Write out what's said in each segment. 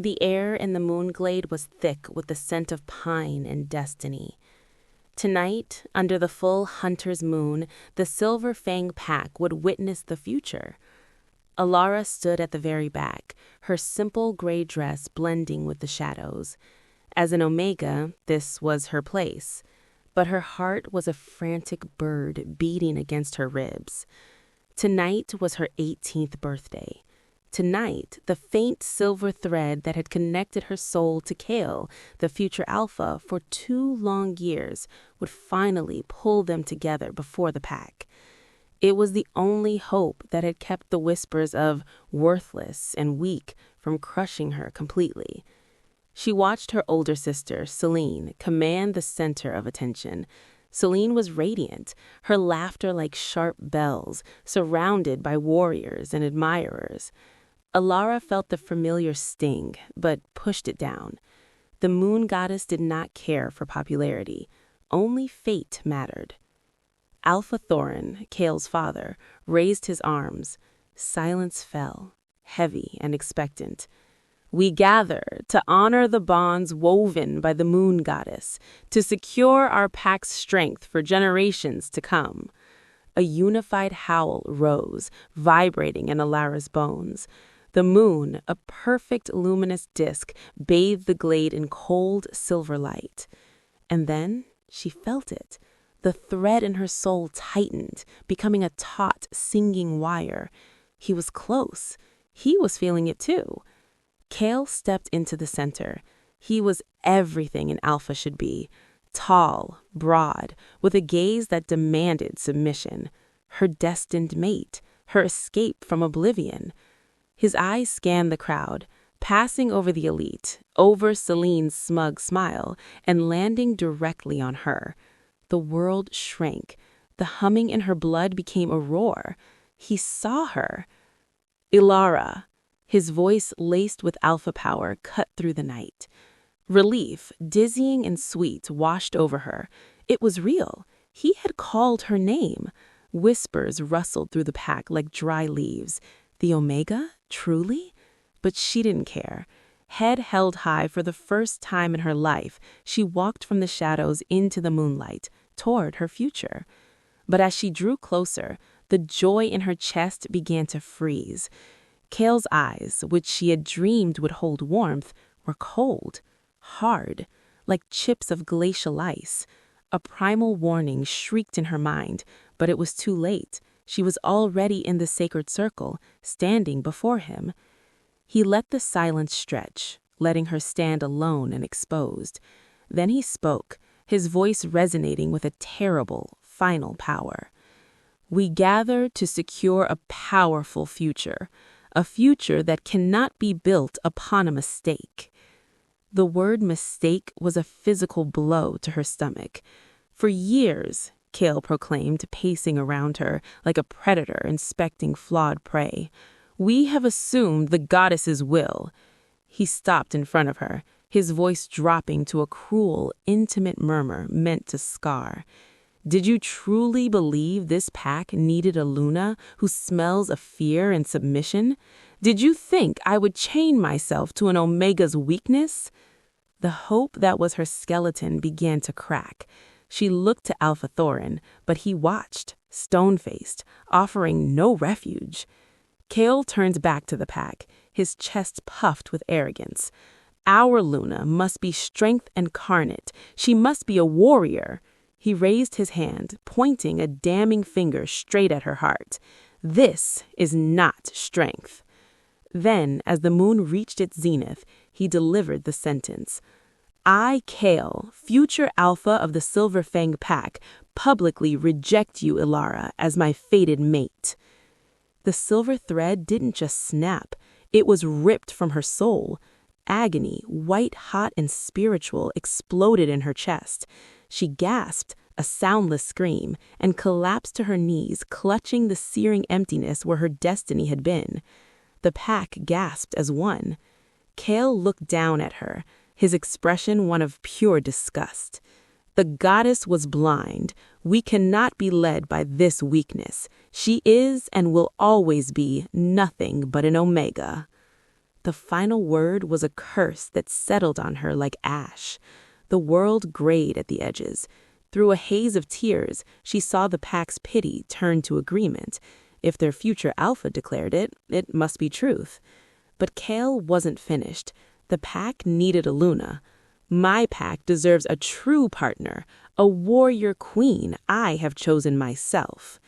The air in the moonglade was thick with the scent of pine and destiny. Tonight, under the full hunter's moon, the Silver Fang pack would witness the future. Alara stood at the very back, her simple gray dress blending with the shadows. As an Omega, this was her place, but her heart was a frantic bird beating against her ribs. Tonight was her 18th birthday. Tonight, the faint silver thread that had connected her soul to Kale, the future alpha, for 2 long years, would finally pull them together before the pack. It was the only hope that had kept the whispers of worthless and weak from crushing her completely. She watched her older sister, Celine, command the center of attention. Celine was radiant, her laughter like sharp bells, surrounded by warriors and admirers. Alara felt the familiar sting, but pushed it down. The moon goddess did not care for popularity. Only fate mattered. Alpha Thorin, Kale's father, raised his arms. Silence fell, heavy and expectant. We gather to honor the bonds woven by the moon goddess, to secure our pack's strength for generations to come. A unified howl rose, vibrating in Alara's bones. The moon, a perfect luminous disk, bathed the glade in cold silver light. And then she felt it. The thread in her soul tightened, becoming a taut, singing wire. He was close. He was feeling it too. Kale stepped into the center. He was everything an alpha should be. Tall, broad, with a gaze that demanded submission. Her destined mate, her escape from oblivion. His eyes scanned the crowd, passing over the elite, over Celine's smug smile, and landing directly on her. The world shrank. The humming in her blood became a roar. He saw her. Ilara. His voice, laced with alpha power, cut through the night. Relief, dizzying and sweet, washed over her. It was real. He had called her name. Whispers rustled through the pack like dry leaves. The Omega? Truly? But she didn't care. Head held high for the first time in her life, she walked from the shadows into the moonlight, toward her future. But as she drew closer, the joy in her chest began to freeze. Kale's eyes, which she had dreamed would hold warmth, were cold, hard, like chips of glacial ice. A primal warning shrieked in her mind, but it was too late. She was already in the sacred circle, standing before him. He let the silence stretch, letting her stand alone and exposed. Then he spoke, his voice resonating with a terrible, final power. We gather to secure a powerful future, a future that cannot be built upon a mistake. The word mistake was a physical blow to her stomach. For years, Kale proclaimed, pacing around her like a predator inspecting flawed prey, we have assumed the goddess's will. He stopped in front of her, his voice dropping to a cruel, intimate murmur meant to scar. Did you truly believe this pack needed a Luna who smells of fear and submission? Did you think I would chain myself to an Omega's weakness? The hope that was her skeleton began to crack. She looked to Alpha Thorin, but he watched, stone-faced, offering no refuge. Kale turned back to the pack, his chest puffed with arrogance. Our Luna must be strength incarnate. She must be a warrior. He raised his hand, pointing a damning finger straight at her heart. This is not strength. Then, as the moon reached its zenith, he delivered the sentence. I, Kale, future alpha of the Silver Fang pack, publicly reject you, Ilara, as my fated mate. The silver thread didn't just snap. It was ripped from her soul. Agony, white-hot and spiritual, exploded in her chest. She gasped, a soundless scream, and collapsed to her knees, clutching the searing emptiness where her destiny had been. The pack gasped as one. Kale looked down at her, his expression one of pure disgust. The goddess was blind. We cannot be led by this weakness. She is and will always be nothing but an Omega. The The final word was a curse that settled on her like ash. The world grayed at the edges. Through a haze of tears, she saw the pack's pity turn to agreement. If their future alpha declared it, it must be truth. But Kale wasn't finished. The pack needed a Luna. My pack deserves a true partner, a warrior queen I have chosen myself.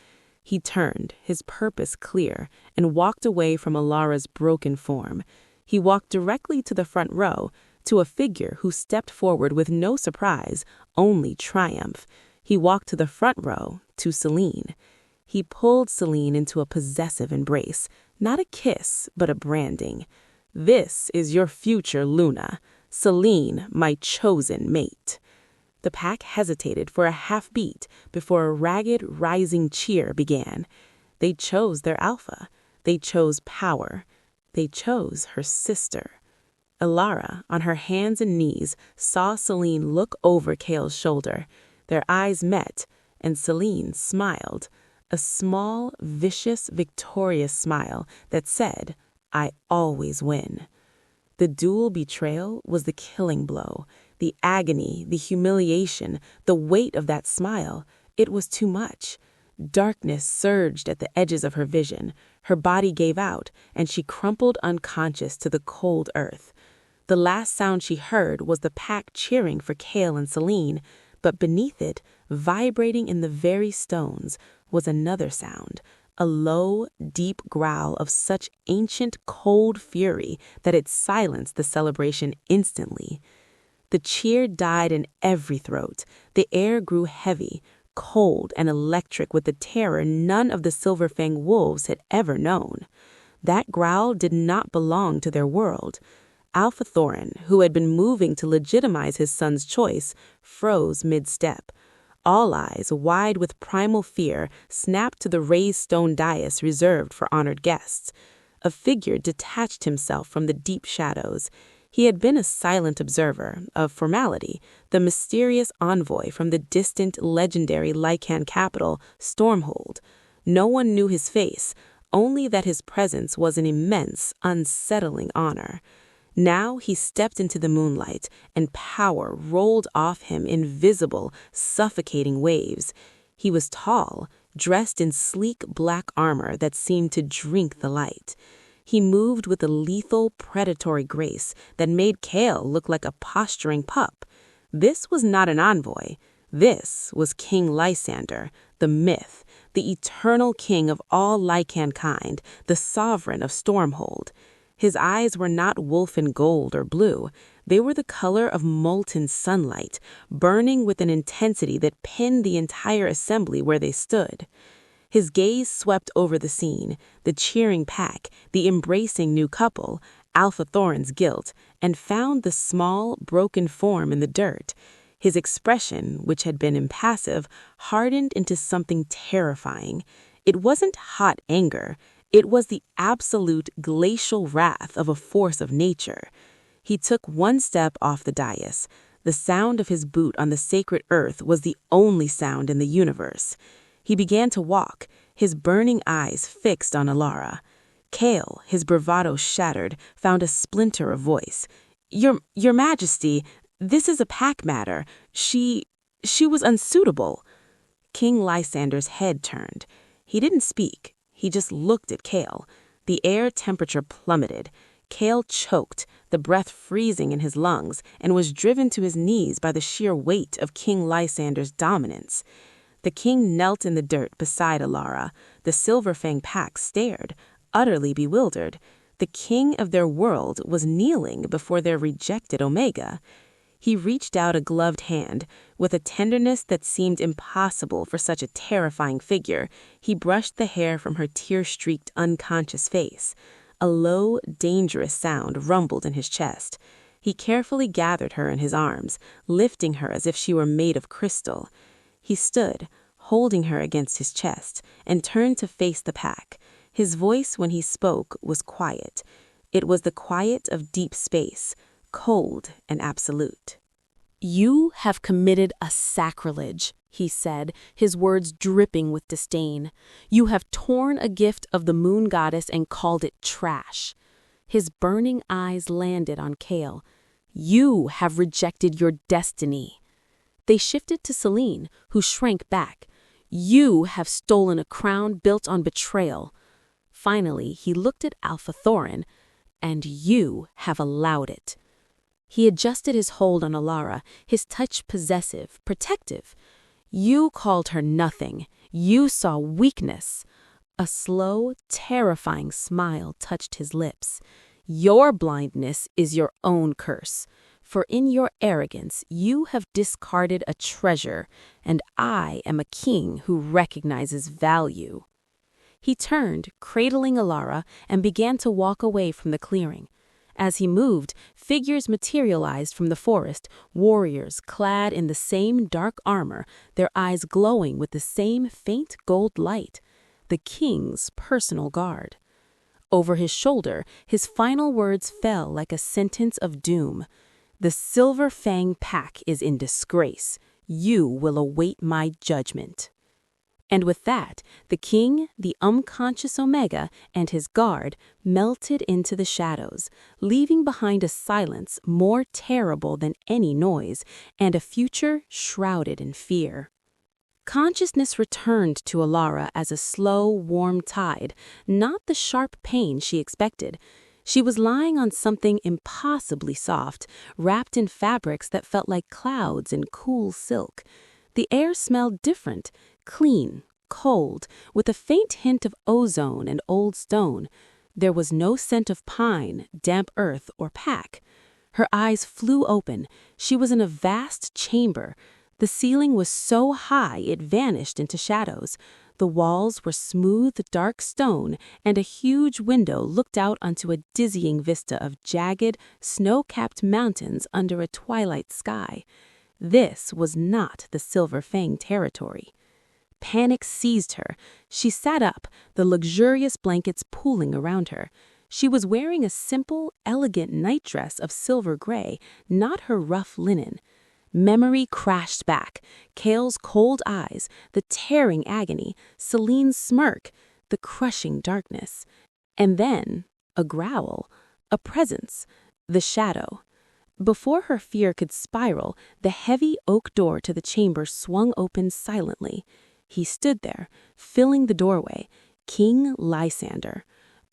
He turned, his purpose clear, and walked away from Alara's broken form. He walked directly to the front row, to a figure who stepped forward with no surprise, only triumph. He walked to the front row, to Celine. He pulled Celine into a possessive embrace, not a kiss, but a branding. This is your future Luna, Celine, my chosen mate. The pack hesitated for a half beat before a ragged, rising cheer began. They chose their alpha. They chose power. They chose her sister. Alara, on her hands and knees, saw Celine look over Kale's shoulder. Their eyes met, and Celine smiled. A small, vicious, victorious smile that said, "I always win." The dual betrayal was the killing blow. The agony, the humiliation, the weight of that smile, it was too much. Darkness surged at the edges of her vision. Her body gave out, and she crumpled unconscious to the cold earth. The last sound she heard was the pack cheering for Kale and Celine, but beneath it, vibrating in the very stones, was another sound, a low, deep growl of such ancient, cold fury that it silenced the celebration instantly. The cheer died in every throat. The air grew heavy, cold, and electric with the terror none of the Silverfang wolves had ever known. That growl did not belong to their world. Alpha Thorin, who had been moving to legitimize his son's choice, froze mid-step. All eyes, wide with primal fear, snapped to the raised stone dais reserved for honored guests. A figure detached himself from the deep shadows. He had been a silent observer, of formality, the mysterious envoy from the distant, legendary Lycan capital, Stormhold. No one knew his face, only that his presence was an immense, unsettling honor. Now he stepped into the moonlight, and power rolled off him in visible, suffocating waves. He was tall, dressed in sleek black armor that seemed to drink the light. He moved with a lethal, predatory grace that made Kale look like a posturing pup. This was not an envoy. This was King Lysander, the myth, the eternal king of all Lycan kind, the sovereign of Stormhold. His eyes were not wolfen gold or blue. They were the color of molten sunlight, burning with an intensity that pinned the entire assembly where they stood. His gaze swept over the scene, the cheering pack, the embracing new couple, Alpha Thorin's guilt, and found the small, broken form in the dirt. His expression, which had been impassive, hardened into something terrifying. It wasn't hot anger. It was the absolute glacial wrath of a force of nature. He took one step off the dais. The sound of his boot on the sacred earth was the only sound in the universe. He began to walk, his burning eyes fixed on Alara. Kale, his bravado shattered, found a splinter of voice. Your Majesty, this is a pack matter. She was unsuitable." King Lysander's head turned. He didn't speak. He just looked at Kale. The air temperature plummeted. Kale choked, the breath freezing in his lungs, and was driven to his knees by the sheer weight of King Lysander's dominance. The king knelt in the dirt beside Alara. The Silverfang pack stared, utterly bewildered. The king of their world was kneeling before their rejected Omega. He reached out a gloved hand. With a tenderness that seemed impossible for such a terrifying figure, he brushed the hair from her tear-streaked, unconscious face. A low, dangerous sound rumbled in his chest. He carefully gathered her in his arms, lifting her as if she were made of crystal. He stood, holding her against his chest, and turned to face the pack. His voice, when he spoke, was quiet. It was the quiet of deep space, cold and absolute. "You have committed a sacrilege," he said, his words dripping with disdain. "You have torn a gift of the moon goddess and called it trash." His burning eyes landed on Kale. "You have rejected your destiny." They shifted to Selene, who shrank back. "You have stolen a crown built on betrayal." Finally, he looked at Alpha Thorin. "And you have allowed it." He adjusted his hold on Alara, his touch possessive, protective. "You called her nothing. You saw weakness." A slow, terrifying smile touched his lips. "Your blindness is your own curse. For in your arrogance, you have discarded a treasure, and I am a king who recognizes value." He turned, cradling Alara, and began to walk away from the clearing. As he moved, figures materialized from the forest, warriors clad in the same dark armor, their eyes glowing with the same faint gold light. The king's personal guard. Over his shoulder, his final words fell like a sentence of doom. "The Silver Fang pack is in disgrace. You will await my judgment." And with that, the king, the unconscious Omega, and his guard melted into the shadows, leaving behind a silence more terrible than any noise, and a future shrouded in fear. Consciousness returned to Alara as a slow, warm tide, not the sharp pain she expected. She was lying on something impossibly soft, wrapped in fabrics that felt like clouds in cool silk. The air smelled different, clean, cold, with a faint hint of ozone and old stone. There was no scent of pine, damp earth, or pack. Her eyes flew open. She was in a vast chamber. The ceiling was so high it vanished into shadows. The walls were smooth, dark stone, and a huge window looked out onto a dizzying vista of jagged, snow-capped mountains under a twilight sky. This was not the Silver Fang territory. Panic seized her. She sat up, the luxurious blankets pooling around her. She was wearing a simple, elegant nightdress of silver gray, not her rough linen. Memory crashed back. Kale's cold eyes, the tearing agony, Selene's smirk, the crushing darkness. And then, a growl, a presence, the shadow. Before her fear could spiral, the heavy oak door to the chamber swung open silently. He stood there, filling the doorway, King Lysander.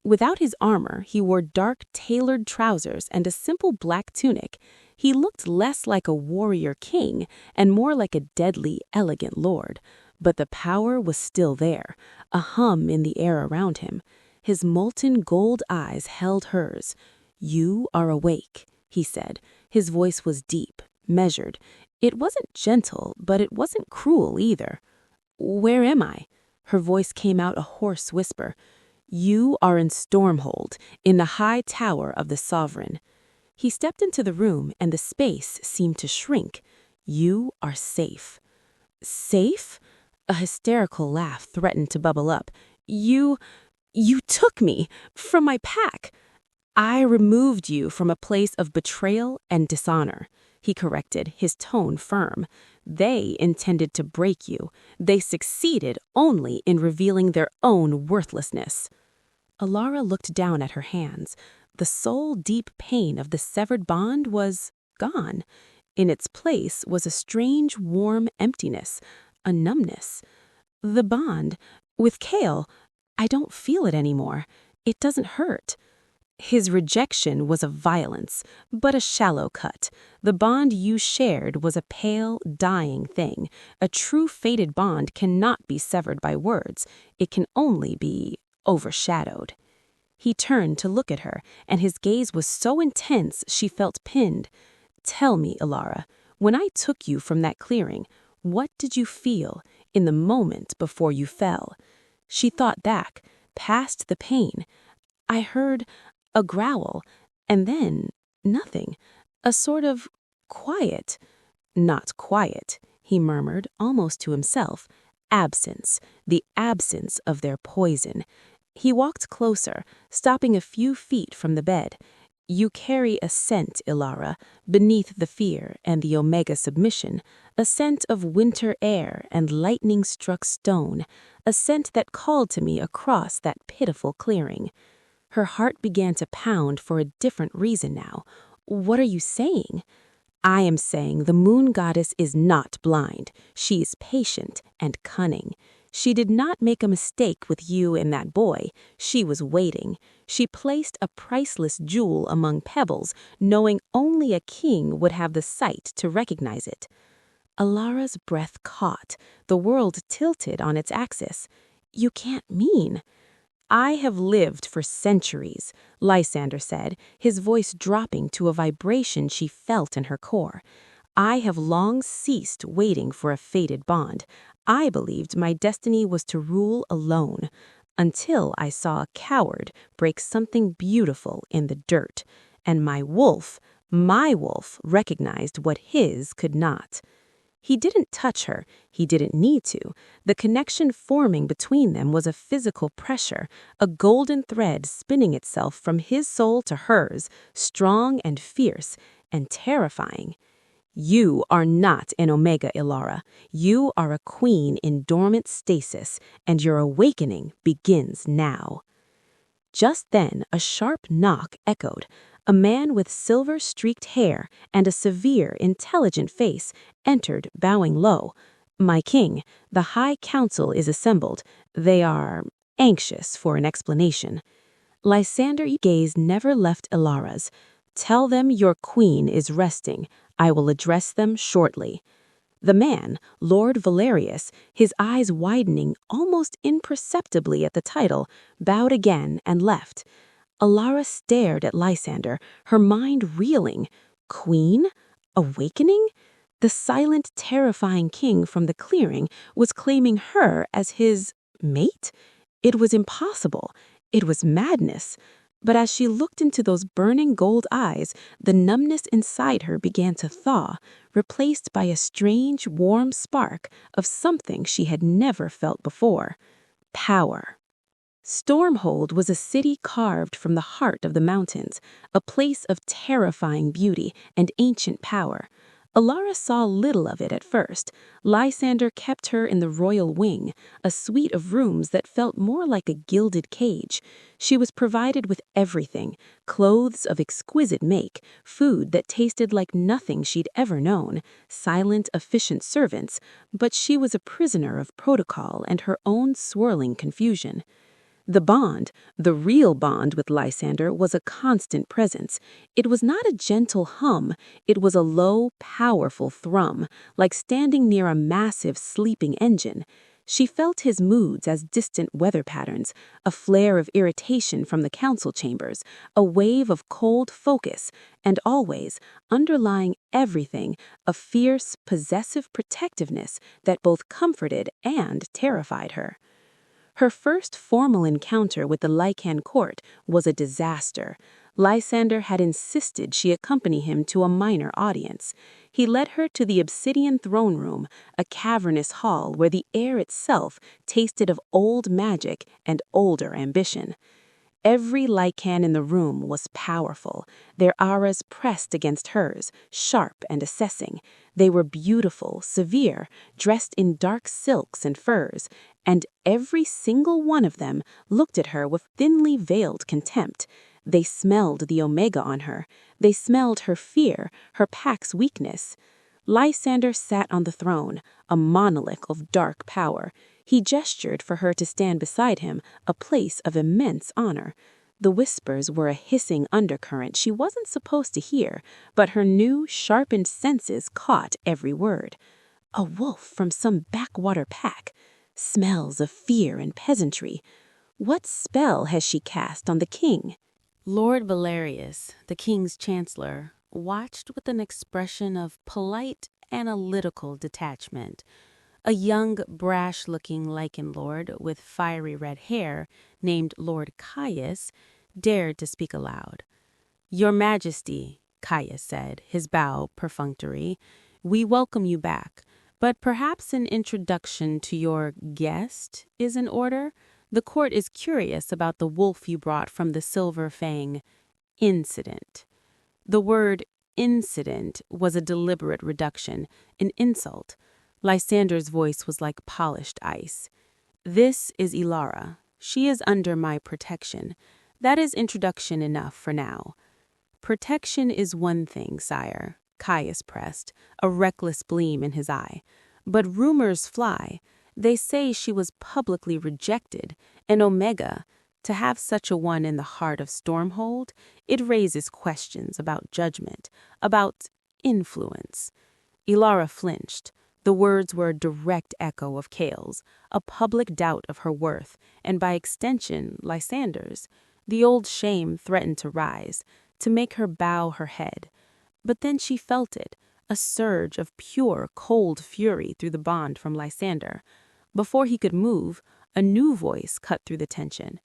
Without his armor, he wore dark, tailored trousers and a simple black tunic. He looked less like a warrior king and more like a deadly, elegant lord. But the power was still there, a hum in the air around him. His molten gold eyes held hers. "You are awake," he said. His voice was deep, measured. It wasn't gentle, but it wasn't cruel either. "Where am I?" Her voice came out a hoarse whisper. "You are in Stormhold, in the high tower of the Sovereign." He stepped into the room, and the space seemed to shrink. "You are safe." "Safe?" A hysterical laugh threatened to bubble up. You took me from my pack." "I removed you from a place of betrayal and dishonor," he corrected, his tone firm. "They intended to break you. They succeeded only in revealing their own worthlessness." Alara looked down at her hands. The soul-deep pain of the severed bond was gone. In its place was a strange, warm emptiness, a numbness. "The bond, with Kale, I don't feel it anymore. It doesn't hurt." His rejection was a violence, but a shallow cut. The bond you shared was a pale, dying thing. A true fated bond cannot be severed by words. It can only be overshadowed. He turned to look at her, and his gaze was so intense she felt pinned. "Tell me, Alara, when I took you from that clearing, what did you feel in the moment before you fell?" She thought back, past the pain. "I heard a growl, and then nothing. A sort of quiet." "Not quiet," he murmured, almost to himself. "Absence, the absence of their poison." He walked closer, stopping a few feet from the bed. "You carry a scent, Ilara, beneath the fear and the Omega submission, a scent of winter air and lightning-struck stone, a scent that called to me across that pitiful clearing." Her heart began to pound for a different reason now. "What are you saying?" "I am saying the moon goddess is not blind. She is patient and cunning. She did not make a mistake with you and that boy. She was waiting. She placed a priceless jewel among pebbles, knowing only a king would have the sight to recognize it." Alara's breath caught. The world tilted on its axis. "You can't mean—" "I have lived for centuries," Lysander said, his voice dropping to a vibration she felt in her core. "I have long ceased waiting for a fated bond. I believed my destiny was to rule alone, until I saw a coward break something beautiful in the dirt, and my wolf, recognized what his could not." He didn't touch her. He didn't need to. The connection forming between them was a physical pressure, a golden thread spinning itself from his soul to hers, strong and fierce and terrifying. "You are not an Omega, Ilara. You are a queen in dormant stasis, and your awakening begins now." Just then, a sharp knock echoed. A man with silver-streaked hair and a severe, intelligent face entered, bowing low. "My king, the High Council is assembled. They are anxious for an explanation." Lysander's gaze never left Ilara's. "Tell them your queen is resting. I will address them shortly." The man, Lord Valerius, his eyes widening almost imperceptibly at the title, bowed again and left. Ilara stared at Lysander, her mind reeling. Queen? Awakening? The silent, terrifying king from the clearing was claiming her as his mate? It was impossible. It was madness. But as she looked into those burning gold eyes, the numbness inside her began to thaw, replaced by a strange, warm spark of something she had never felt before. Power. Stormhold was a city carved from the heart of the mountains, a place of terrifying beauty and ancient power. Ilara saw little of it at first. Lysander kept her in the royal wing, a suite of rooms that felt more like a gilded cage. She was provided with everything: clothes of exquisite make, food that tasted like nothing she'd ever known, silent, efficient servants, but she was a prisoner of protocol and her own swirling confusion. The bond, the real bond with Lysander, was a constant presence. It was not a gentle hum, it was a low, powerful thrum, like standing near a massive sleeping engine. She felt his moods as distant weather patterns, a flare of irritation from the council chambers, a wave of cold focus, and always, underlying everything, a fierce, possessive protectiveness that both comforted and terrified her. Her first formal encounter with the Lycan court was a disaster. Lysander had insisted she accompany him to a minor audience. He led her to the obsidian throne room, a cavernous hall where the air itself tasted of old magic and older ambition. Every Lycan in the room was powerful, their auras pressed against hers, sharp and assessing. They were beautiful, severe, dressed in dark silks and furs, and every single one of them looked at her with thinly veiled contempt. They smelled the Omega on her. They smelled her fear, her pack's weakness. Lysander sat on the throne, a monolith of dark power. He gestured for her to stand beside him, a place of immense honor. The whispers were a hissing undercurrent she wasn't supposed to hear, but her new, sharpened senses caught every word. A wolf from some backwater pack. Smells of fear and peasantry. What spell has she cast on the king? Lord Valerius, the king's chancellor, watched with an expression of polite, analytical detachment. A young, brash-looking Lycan lord with fiery red hair, named Lord Caius, dared to speak aloud. "Your Majesty," Caius said, his bow perfunctory, "we welcome you back, but perhaps an introduction to your guest is in order? The court is curious about the wolf you brought from the Silver Fang incident." The word incident was a deliberate reduction, an insult. Lysander's voice was like polished ice. "This is Ilara. She is under my protection. That is introduction enough for now. Protection is one thing, sire, Caius pressed, a reckless gleam in his eye. But rumors fly. They say she was publicly rejected, an Omega. To have such a one in the heart of Stormhold, it raises questions about judgment, about influence. Ilara flinched. The words were a direct echo of Cale's, a public doubt of her worth, and by extension, Lysander's. The old shame threatened to rise, to make her bow her head. But then she felt it, a surge of pure, cold fury through the bond from Lysander. Before he could move, a new voice cut through the tension.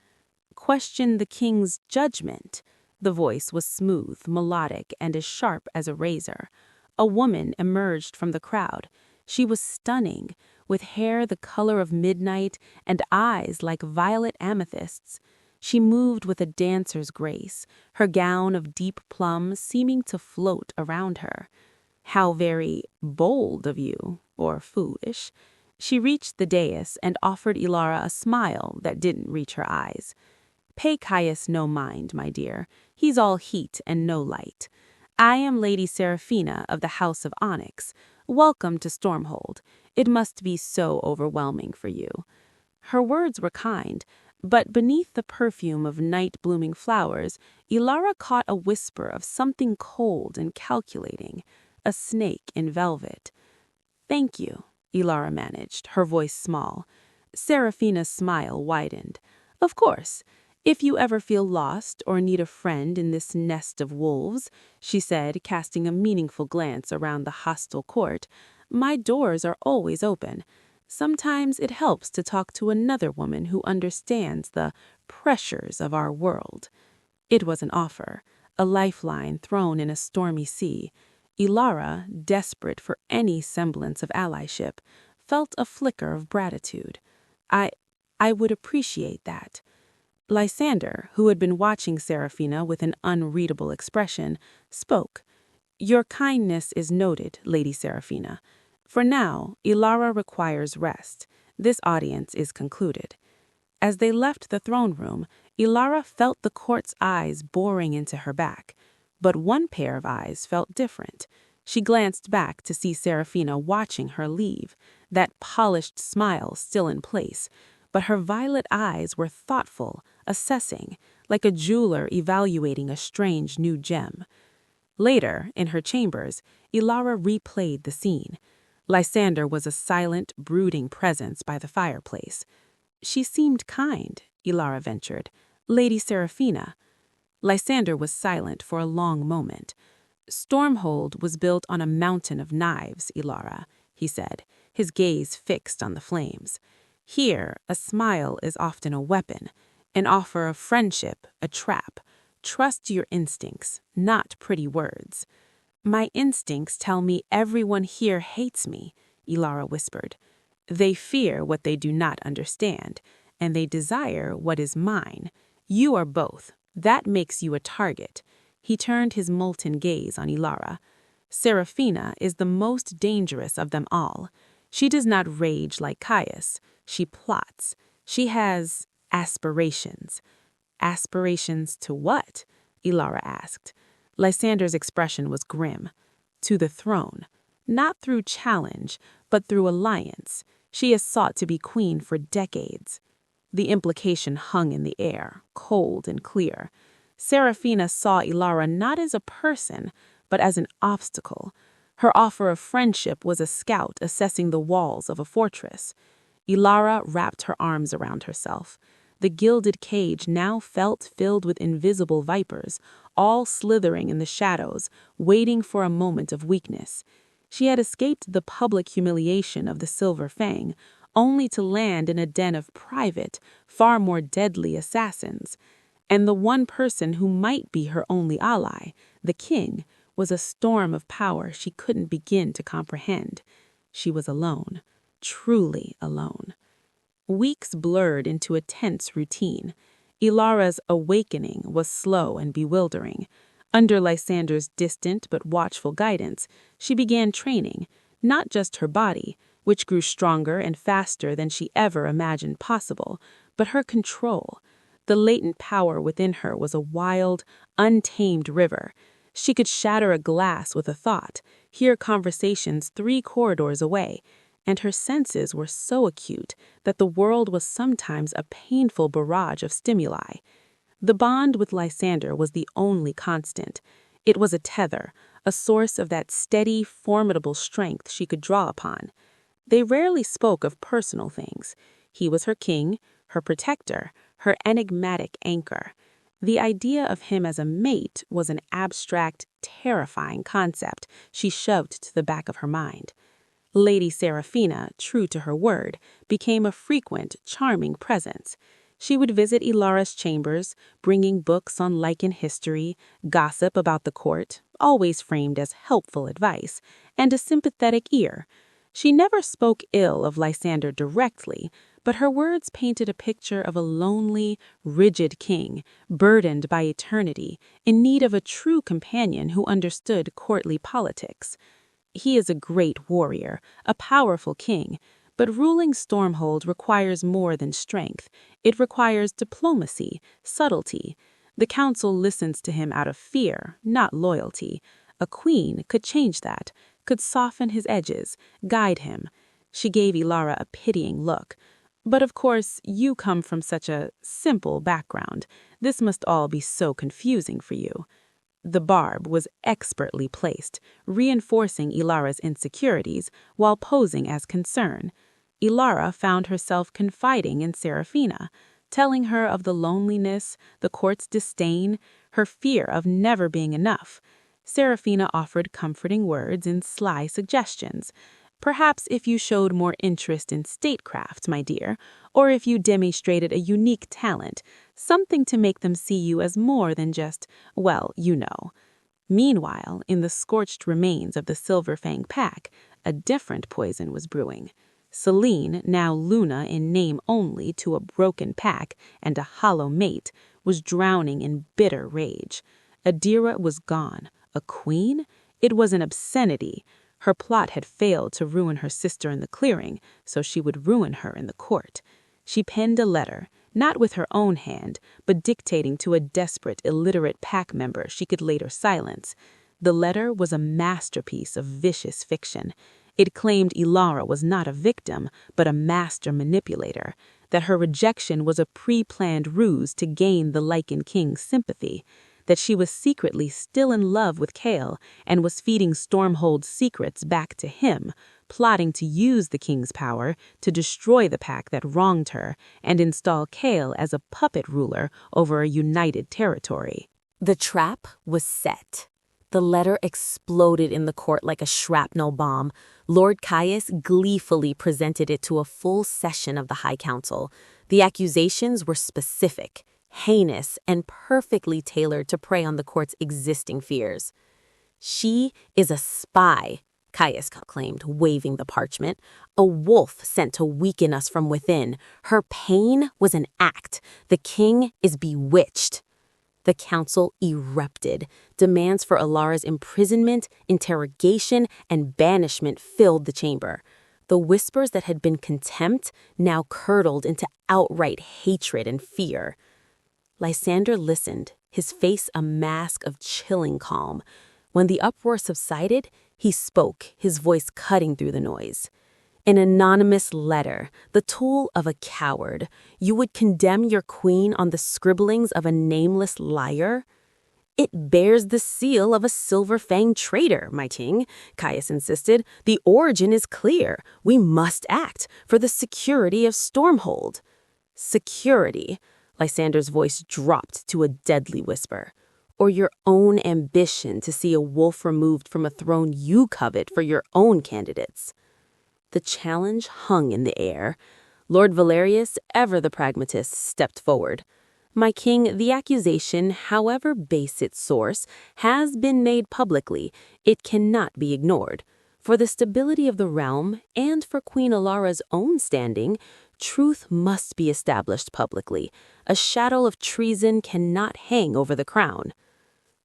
Question the king's judgment. The voice was smooth, melodic, and as sharp as a razor. A woman emerged from the crowd. She was stunning, with hair the color of midnight and eyes like violet amethysts. She moved with a dancer's grace, her gown of deep plum seeming to float around her. How very bold of you, or foolish. She reached the dais and offered Ilara a smile that didn't reach her eyes. Pay Caius no mind, my dear. He's all heat and no light. I am Lady Seraphina of the House of Onyx. Welcome to Stormhold. It must be so overwhelming for you. Her words were kind, but beneath the perfume of night-blooming flowers, Ilara caught a whisper of something cold and calculating, a snake in velvet. Thank you, Ilara managed, her voice small. Seraphina's smile widened. Of course. If you ever feel lost or need a friend in this nest of wolves, she said, casting a meaningful glance around the hostile court, my doors are always open. Sometimes it helps to talk to another woman who understands the pressures of our world. It was an offer, a lifeline thrown in a stormy sea. Ilara, desperate for any semblance of allyship, felt a flicker of gratitude. I would appreciate that. Lysander, who had been watching Seraphina with an unreadable expression, spoke. Your kindness is noted, Lady Seraphina. For now, Ilara requires rest. This audience is concluded. As they left the throne room, Ilara felt the court's eyes boring into her back. But one pair of eyes felt different. She glanced back to see Seraphina watching her leave, that polished smile still in place. But her violet eyes were thoughtful, assessing, like a jeweler evaluating a strange new gem. Later, in her chambers, Ilara replayed the scene. Lysander was a silent, brooding presence by the fireplace. She seemed kind, Ilara ventured. Lady Seraphina. Lysander was silent for a long moment. Stormhold was built on a mountain of knives, Ilara, he said, his gaze fixed on the flames. Here, a smile is often a weapon, an offer of friendship, a trap. Trust your instincts, not pretty words. My instincts tell me everyone here hates me, Ilara whispered. They fear what they do not understand, and they desire what is mine. You are both. That makes you a target. He turned his molten gaze on Ilara. Seraphina is the most dangerous of them all. She does not rage like Caius. She plots. She has aspirations. Aspirations to what? Ilara asked. Lysander's expression was grim. To the throne. Not through challenge, but through alliance. She has sought to be queen for decades. The implication hung in the air, cold and clear. Seraphina saw Ilara not as a person, but as an obstacle. Her offer of friendship was a scout assessing the walls of a fortress. Ilara wrapped her arms around herself. The gilded cage now felt filled with invisible vipers, all slithering in the shadows, waiting for a moment of weakness. She had escaped the public humiliation of the Silver Fang, only to land in a den of private, far more deadly assassins. And the one person who might be her only ally, the king, was a storm of power she couldn't begin to comprehend. She was alone, truly alone. Weeks blurred into a tense routine. Ilara's awakening was slow and bewildering. Under Lysander's distant but watchful guidance, she began training, not just her body, which grew stronger and faster than she ever imagined possible, but her control. The latent power within her was a wild, untamed river. She could shatter a glass with a thought, hear conversations 3 corridors away, and her senses were so acute that the world was sometimes a painful barrage of stimuli. The bond with Lysander was the only constant. It was a tether, a source of that steady, formidable strength she could draw upon. They rarely spoke of personal things. He was her king, her protector, her enigmatic anchor. The idea of him as a mate was an abstract, terrifying concept she shoved to the back of her mind. Lady Seraphina, true to her word, became a frequent, charming presence. She would visit Ilara's chambers, bringing books on Lycan history, gossip about the court, always framed as helpful advice, and a sympathetic ear. She never spoke ill of Lysander directly, but her words painted a picture of a lonely, rigid king, burdened by eternity, in need of a true companion who understood courtly politics. He is a great warrior, a powerful king, but ruling Stormhold requires more than strength. It requires diplomacy, subtlety. The council listens to him out of fear, not loyalty. A queen could change that, could soften his edges, guide him. She gave Ilara a pitying look. But of course, you come from such a simple background. This must all be so confusing for you. The barb was expertly placed, reinforcing Ilara's insecurities while posing as concern. Ilara found herself confiding in Seraphina, telling her of the loneliness, the court's disdain, her fear of never being enough. Seraphina offered comforting words and sly suggestions. Perhaps if you showed more interest in statecraft, my dear, or if you demonstrated a unique talent, something to make them see you as more than just, well, you know. Meanwhile, in the scorched remains of the Silverfang pack, a different poison was brewing. Selene, now Luna in name only to a broken pack and a hollow mate, was drowning in bitter rage. Adira was gone. A queen? It was an obscenity. Her plot had failed to ruin her sister in the clearing, so she would ruin her in the court. She penned a letter, not with her own hand, but dictating to a desperate, illiterate pack member she could later silence. The letter was a masterpiece of vicious fiction. It claimed Ilara was not a victim, but a master manipulator, that her rejection was a pre-planned ruse to gain the Lycan King's sympathy, that she was secretly still in love with Kale and was feeding Stormhold's secrets back to him, plotting to use the king's power to destroy the pack that wronged her and install Kale as a puppet ruler over a united territory. The trap was set. The letter exploded in the court like a shrapnel bomb. Lord Caius gleefully presented it to a full session of the High Council. The accusations were specific, heinous, and perfectly tailored to prey on the court's existing fears. "She is a spy," Caius claimed, waving the parchment. "A wolf sent to weaken us from within. Her pain was an act. The king is bewitched." The council erupted. Demands for Ilara's imprisonment, interrogation, and banishment filled the chamber. The whispers that had been contempt now curdled into outright hatred and fear. Lysander listened, his face a mask of chilling calm. When the uproar subsided, he spoke, his voice cutting through the noise. "An anonymous letter, the tool of a coward. You would condemn your queen on the scribblings of a nameless liar?" "It bears the seal of a silver-fanged traitor, my king," Caius insisted. "The origin is clear. We must act for the security of Stormhold." "Security?" Lysander's voice dropped to a deadly whisper. "Or your own ambition to see a wolf removed from a throne you covet for your own candidates?" The challenge hung in the air. Lord Valerius, ever the pragmatist, stepped forward. "My king, the accusation, however base its source, has been made publicly. It cannot be ignored. For the stability of the realm, and for Queen Ilara's own standing, truth must be established publicly. A shadow of treason cannot hang over the crown."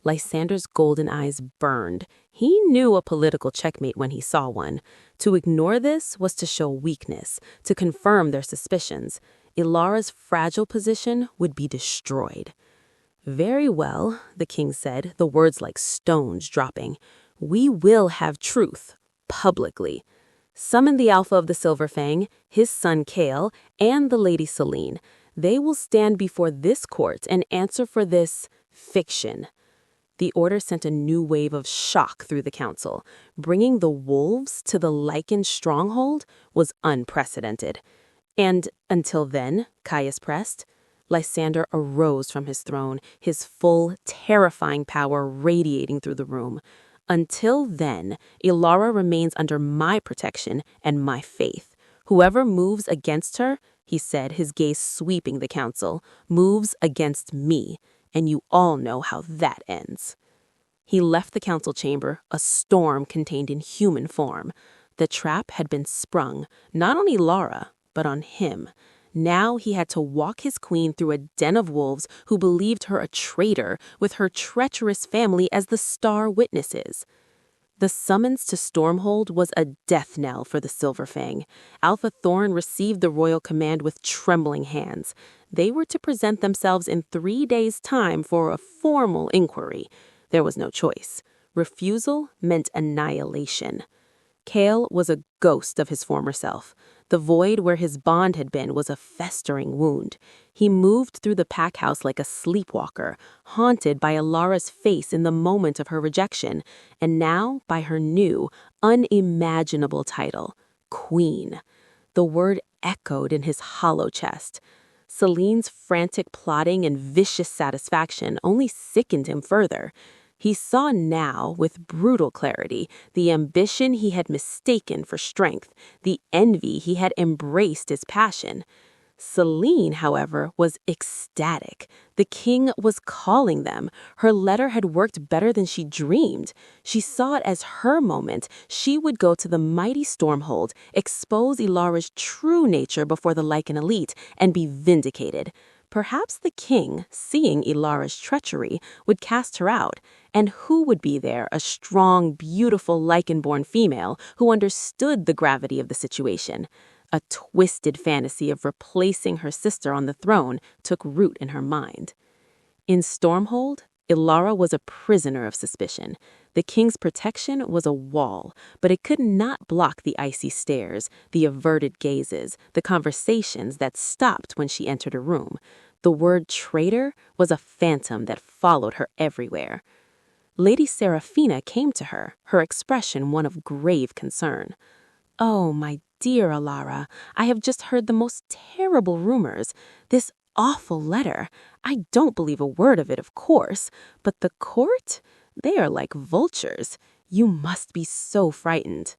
Lysander's golden eyes burned. He knew a political checkmate when he saw one. To ignore this was to show weakness, to confirm their suspicions. Ilara's fragile position would be destroyed. "Very well," the king said, the words like stones dropping. "We will have truth, publicly. Summon the Alpha of the Silver Fang, his son Kale, and the Lady Selene. They will stand before this court and answer for this fiction." The order sent a new wave of shock through the council. Bringing the wolves to the Lycan stronghold was unprecedented. "And until then," Caius pressed. Lysander arose from his throne, his full, terrifying power radiating through the room. "Until then, Ilara remains under my protection and my faith. Whoever moves against her," he said, his gaze sweeping the council, "moves against me, and you all know how that ends." He left the council chamber, a storm contained in human form. The trap had been sprung, not on Ilara, but on him. Now he had to walk his queen through a den of wolves who believed her a traitor, with her treacherous family as the star witnesses. The summons to Stormhold was a death knell for the Silver Fang. Alpha Thorn received the royal command with trembling hands. They were to present themselves in 3 days' time for a formal inquiry. There was no choice. Refusal meant annihilation. Kale was a ghost of his former self. The void where his bond had been was a festering wound. He moved through the pack house like a sleepwalker, haunted by Ilara's face in the moment of her rejection, and now by her new, unimaginable title, Queen. The word echoed in his hollow chest. Selene's frantic plotting and vicious satisfaction only sickened him further. He saw now, with brutal clarity, the ambition he had mistaken for strength, the envy he had embraced as passion. Selene, however, was ecstatic. The king was calling them. Her letter had worked better than she dreamed. She saw it as her moment. She would go to the mighty Stormhold, expose Ilara's true nature before the Lycan elite, and be vindicated. Perhaps the king, seeing Ilara's treachery, would cast her out. And who would be there? A strong, beautiful Lycan-born female who understood the gravity of the situation. A twisted fantasy of replacing her sister on the throne took root in her mind. In Stormhold, Ilara was a prisoner of suspicion. The king's protection was a wall, but it could not block the icy stares, the averted gazes, the conversations that stopped when she entered a room. The word traitor was a phantom that followed her everywhere. Lady Seraphina came to her, her expression one of grave concern. "Oh, my dear Ilara, I have just heard the most terrible rumors. This awful letter. I don't believe a word of it, of course, but the court? They are like vultures. You must be so frightened."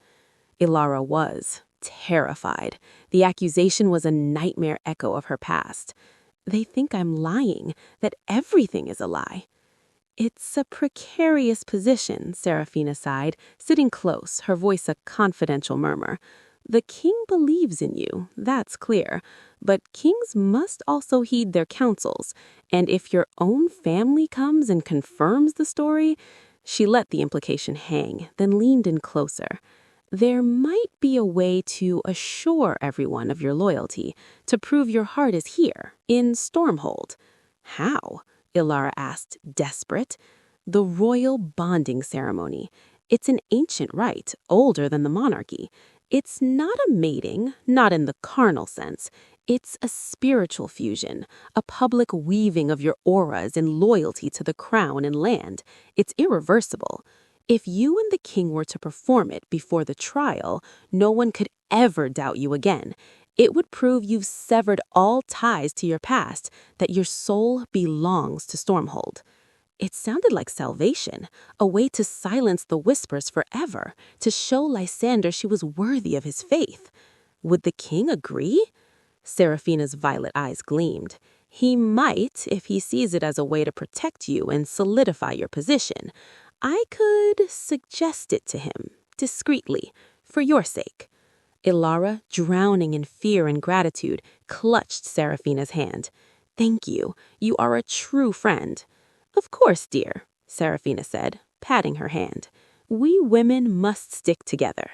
Ilara was terrified. The accusation was a nightmare echo of her past. "They think I'm lying, that everything is a lie." "It's a precarious position," Seraphina sighed, sitting close, her voice a confidential murmur. "The king believes in you, that's clear. But kings must also heed their counsels. And if your own family comes and confirms the story—" She let the implication hang, then leaned in closer. "There might be a way to assure everyone of your loyalty, to prove your heart is here, in Stormhold." "How?" Ilara asked, desperate. "The royal bonding ceremony. It's an ancient rite, older than the monarchy. It's not a mating, not in the carnal sense. It's a spiritual fusion, a public weaving of your auras in loyalty to the crown and land. It's irreversible. If you and the king were to perform it before the trial, no one could ever doubt you again. It would prove you've severed all ties to your past, that your soul belongs to Stormhold." It sounded like salvation, a way to silence the whispers forever, to show Lysander she was worthy of his faith. Would the king agree? Seraphina's violet eyes gleamed. "He might, if he sees it as a way to protect you and solidify your position. I could suggest it to him, discreetly, for your sake." Ilara, drowning in fear and gratitude, clutched Seraphina's hand. "Thank you. You are a true friend." "Of course, dear," Seraphina said, patting her hand. "We women must stick together."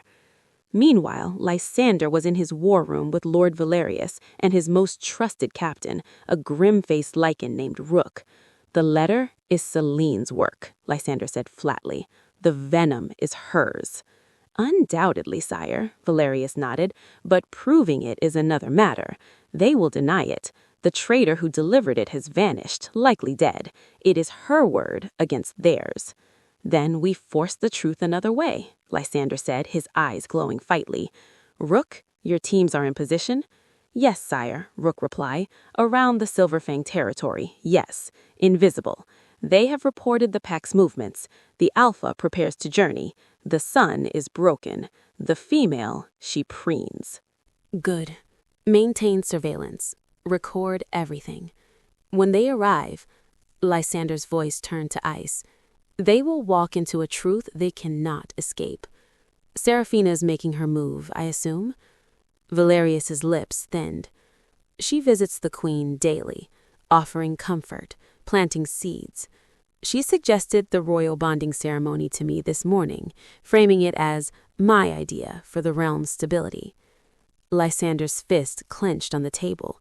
Meanwhile, Lysander was in his war room with Lord Valerius and his most trusted captain, a grim-faced Lycan named Rook. "The letter is Selene's work," Lysander said flatly. "The venom is hers." "Undoubtedly, sire," Valerius nodded, "but proving it is another matter. They will deny it. The traitor who delivered it has vanished, likely dead. It is her word against theirs." "Then we force the truth another way," Lysander said, his eyes glowing fightly. "Rook, your teams are in position?" "Yes, sire," Rook replied. "Around the Silverfang territory, yes. Invisible. They have reported the pack's movements. The Alpha prepares to journey. The sun is broken. The female, she preens." "Good. Maintain surveillance. Record everything. When they arrive," Lysander's voice turned to ice, "they will walk into a truth they cannot escape. Seraphina's making her move, I assume?" Valerius's lips thinned. "She visits the queen daily, offering comfort, planting seeds. She suggested the royal bonding ceremony to me this morning, framing it as my idea for the realm's stability." Lysander's fist clenched on the table.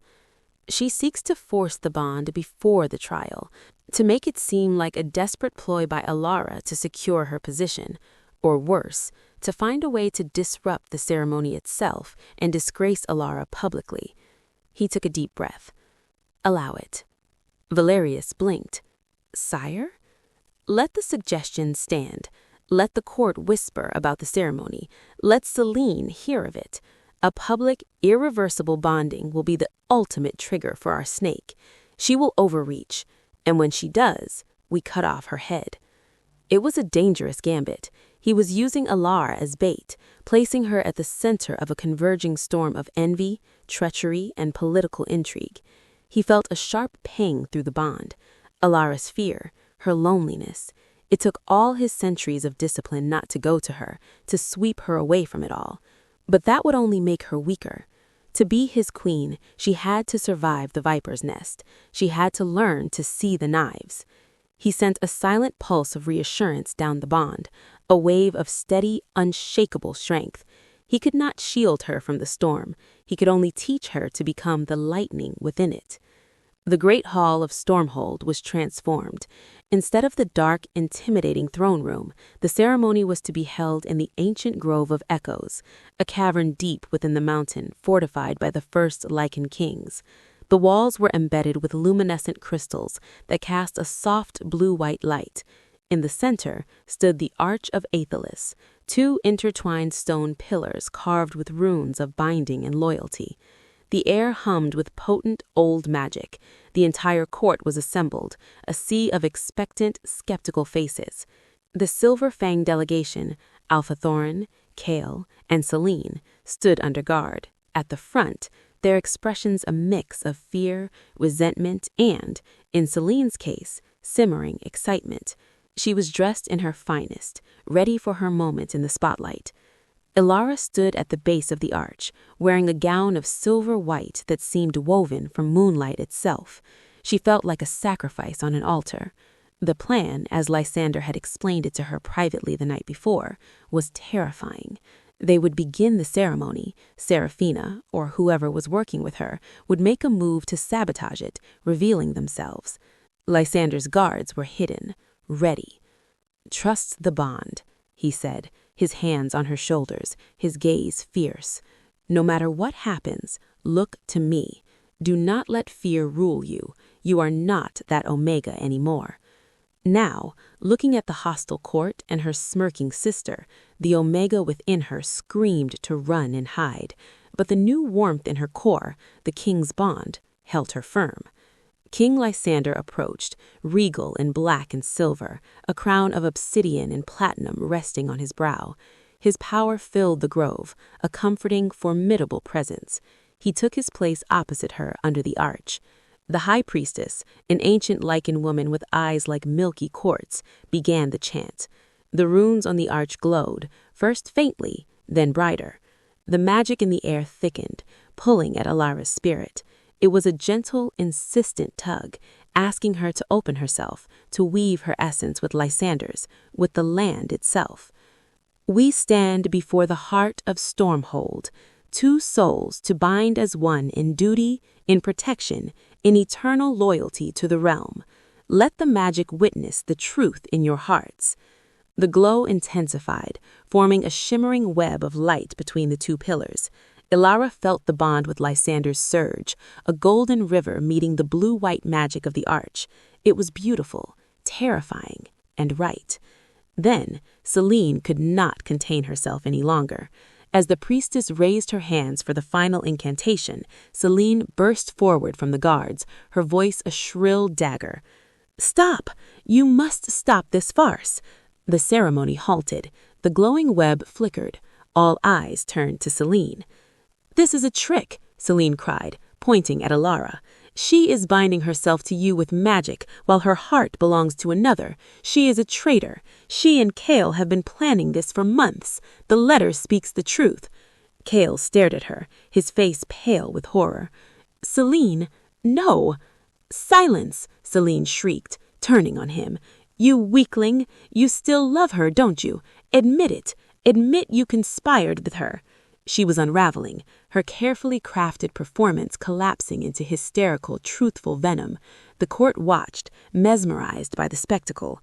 "She seeks to force the bond before the trial, to make it seem like a desperate ploy by Alara to secure her position, or worse, to find a way to disrupt the ceremony itself and disgrace Alara publicly." He took a deep breath. "Allow it." Valerius blinked. "Sire?" "Let the suggestion stand. Let the court whisper about the ceremony. Let Selene hear of it. A public, irreversible bonding will be the ultimate trigger for our snake. She will overreach, and when she does, we cut off her head." It was a dangerous gambit. He was using Alara as bait, placing her at the center of a converging storm of envy, treachery, and political intrigue. He felt a sharp pang through the bond. Alara's fear, her loneliness. It took all his centuries of discipline not to go to her, to sweep her away from it all. But that would only make her weaker. To be his queen, she had to survive the viper's nest. She had to learn to see the knives. He sent a silent pulse of reassurance down the bond, a wave of steady, unshakable strength. He could not shield her from the storm. He could only teach her to become the lightning within it. The great hall of Stormhold was transformed. Instead of the dark, intimidating throne room, the ceremony was to be held in the ancient Grove of Echoes, a cavern deep within the mountain fortified by the first Lycan kings. The walls were embedded with luminescent crystals that cast a soft blue-white light. In the center stood the Arch of Aethelus, two intertwined stone pillars carved with runes of binding and loyalty. The air hummed with potent old magic. The entire court was assembled, a sea of expectant, skeptical faces. The Silver Fang delegation, Alpha Thorin, Kale, and Selene, stood under guard. At the front, their expressions a mix of fear, resentment, and, in Selene's case, simmering excitement. She was dressed in her finest, ready for her moment in the spotlight. Alara stood at the base of the arch, wearing a gown of silver white that seemed woven from moonlight itself. She felt like a sacrifice on an altar. The plan, as Lysander had explained it to her privately the night before, was terrifying. They would begin the ceremony. Seraphina, or whoever was working with her, would make a move to sabotage it, revealing themselves. Lysander's guards were hidden, ready. "Trust the bond," he said, his hands on her shoulders, his gaze fierce. "No matter what happens, look to me. Do not let fear rule you. You are not that Omega anymore." Now, looking at the hostile court and her smirking sister, the Omega within her screamed to run and hide. But the new warmth in her core, the king's bond, held her firm. King Lysander approached, regal in black and silver, a crown of obsidian and platinum resting on his brow. His power filled the grove, a comforting, formidable presence. He took his place opposite her under the arch. The high priestess, an ancient Lycan woman with eyes like milky quartz, began the chant. The runes on the arch glowed, first faintly, then brighter. The magic in the air thickened, pulling at Alara's spirit. It was a gentle, insistent tug, asking her to open herself, to weave her essence with Lysander's, with the land itself. We stand before the heart of Stormhold, two souls to bind as one in duty, in protection, in eternal loyalty to the realm. Let the magic witness the truth in your hearts." The glow intensified, forming a shimmering web of light between the two pillars. Ilara felt the bond with Lysander's surge, a golden river meeting the blue-white magic of the arch. It was beautiful, terrifying, and right. Then, Celine could not contain herself any longer. As the priestess raised her hands for the final incantation, Celine burst forward from the guards, her voice a shrill dagger. "Stop! You must stop this farce!" The ceremony halted. The glowing web flickered. All eyes turned to Celine. "This is a trick," Celine cried, pointing at Ilara. "She is binding herself to you with magic, while her heart belongs to another. She is a traitor. She and Kale have been planning this for months. The letter speaks the truth." Kale stared at her, his face pale with horror. "Celine, no!" "Silence!" Celine shrieked, turning on him. "You weakling! You still love her, don't you? Admit it. Admit you conspired with her." She was unraveling, her carefully crafted performance collapsing into hysterical, truthful venom. The court watched, mesmerized by the spectacle.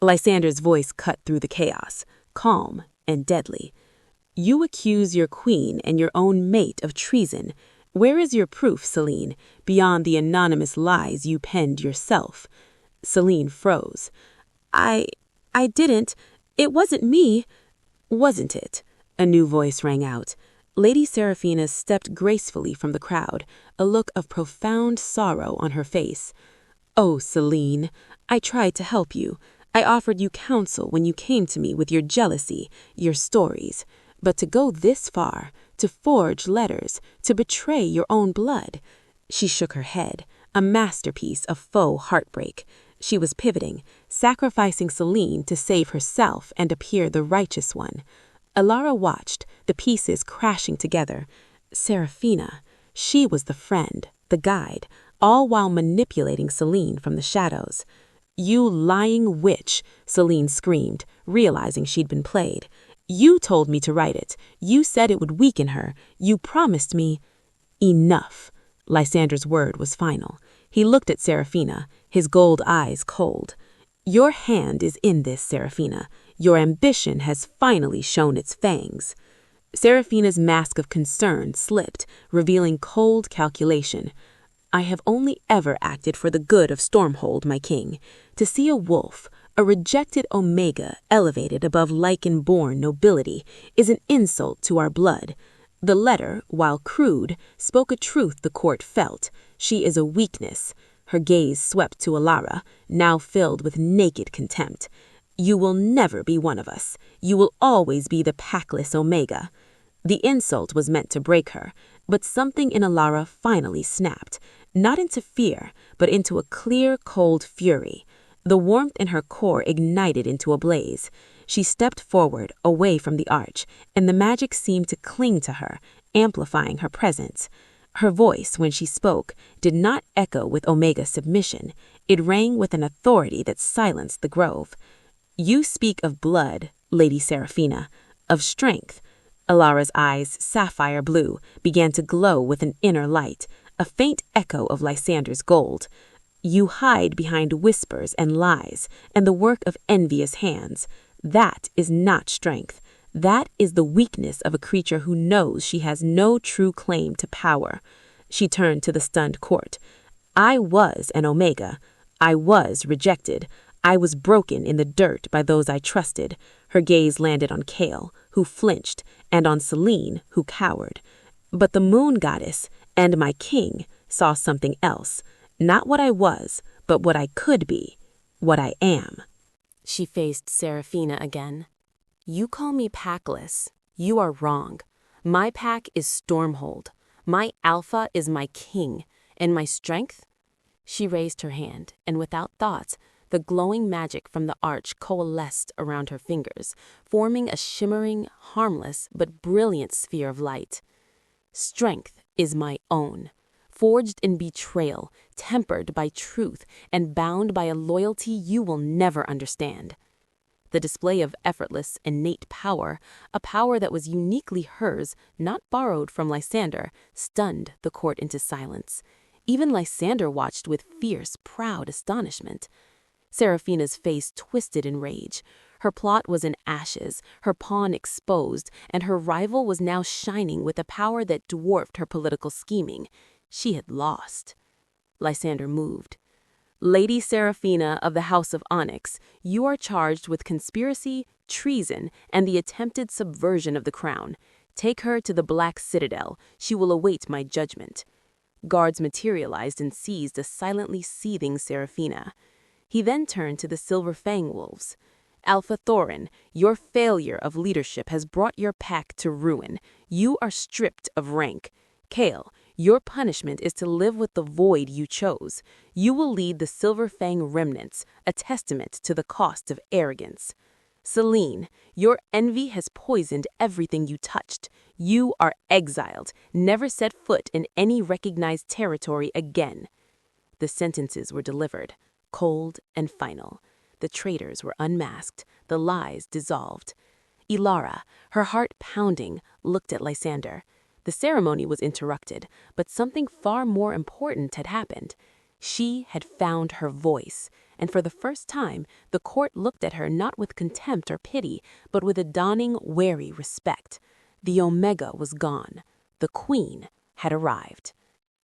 Lysander's voice cut through the chaos, calm and deadly. "You accuse your queen and your own mate of treason. Where is your proof, Celine, beyond the anonymous lies you penned yourself?" Celine froze. I didn't. It wasn't me." "Wasn't it?" A new voice rang out. Lady Seraphina stepped gracefully from the crowd, a look of profound sorrow on her face. "Oh, Celine, I tried to help you. I offered you counsel when you came to me with your jealousy, your stories. But to go this far, to forge letters, to betray your own blood." She shook her head, a masterpiece of faux heartbreak. She was pivoting, sacrificing Celine to save herself and appear the righteous one. Ilara watched, the pieces crashing together. Seraphina, she was the friend, the guide, all while manipulating Celine from the shadows. "You lying witch," Celine screamed, realizing she'd been played. "You told me to write it. You said it would weaken her. You promised me—" "Enough." Lysander's word was final. He looked at Seraphina, his gold eyes cold. "Your hand is in this, Seraphina. Your ambition has finally shown its fangs." Seraphina's mask of concern slipped, revealing cold calculation. "I have only ever acted for the good of Stormhold, my king. To see a wolf, a rejected Omega elevated above Lycan-born nobility, is an insult to our blood. The letter, while crude, spoke a truth the court felt. She is a weakness." Her gaze swept to Ilara, now filled with naked contempt. "You will never be one of us. You will always be the packless Omega." The insult was meant to break her, but something in Ilara finally snapped, not into fear, but into a clear, cold fury. The warmth in her core ignited into a blaze. She stepped forward, away from the arch, and the magic seemed to cling to her, amplifying her presence. Her voice, when she spoke, did not echo with Omega submission. It rang with an authority that silenced the grove. "You speak of blood, Lady Seraphina, of strength." Ilara's eyes, sapphire blue, began to glow with an inner light, a faint echo of Lysander's gold. "You hide behind whispers and lies, and the work of envious hands. That is not strength. That is the weakness of a creature who knows she has no true claim to power." She turned to the stunned court. "I was an Omega. I was rejected. I was broken in the dirt by those I trusted." Her gaze landed on Kale, who flinched, and on Celine, who cowered. "But the moon goddess and my king saw something else. Not what I was, but what I could be, what I am." She faced Seraphina again. "You call me packless. You are wrong. My pack is Stormhold. My alpha is my king. And my strength?" She raised her hand, and without thought, the glowing magic from the arch coalesced around her fingers, forming a shimmering, harmless, but brilliant sphere of light. "Strength is my own. Forged in betrayal, tempered by truth, and bound by a loyalty you will never understand." The display of effortless, innate power, a power that was uniquely hers, not borrowed from Lysander, stunned the court into silence. Even Lysander watched with fierce, proud astonishment. Seraphina's face twisted in rage. Her plot was in ashes, her pawn exposed, and her rival was now shining with a power that dwarfed her political scheming. She had lost. Lysander moved. Lady Seraphina of the House of Onyx, you are charged with conspiracy, treason, and the attempted subversion of the crown. Take her to the Black Citadel. She will await my judgment. Guards materialized and seized a silently seething Seraphina. He then turned to the Silver Fang Wolves. Alpha Thorin, your failure of leadership has brought your pack to ruin. You are stripped of rank. Kale, your punishment is to live with the void you chose. You will lead the Silver Fang remnants, a testament to the cost of arrogance. Selene, your envy has poisoned everything you touched. You are exiled, never set foot in any recognized territory again. The sentences were delivered, cold and final. The traitors were unmasked, the lies dissolved. Ilara, her heart pounding, looked at Lysander. The ceremony was interrupted, but something far more important had happened. She had found her voice, and for the first time, the court looked at her not with contempt or pity, but with a dawning, wary respect. The Omega was gone. The Queen had arrived.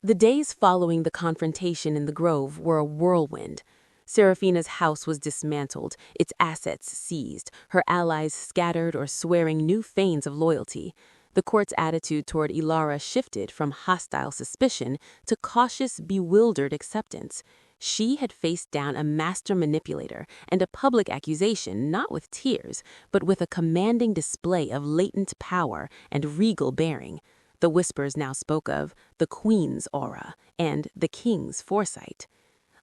The days following the confrontation in the grove were a whirlwind. Seraphina's house was dismantled, its assets seized, her allies scattered or swearing new feigns of loyalty. The court's attitude toward Ilara shifted from hostile suspicion to cautious, bewildered acceptance. She had faced down a master manipulator and a public accusation not with tears, but with a commanding display of latent power and regal bearing. The whispers now spoke of the Queen's aura and the King's foresight.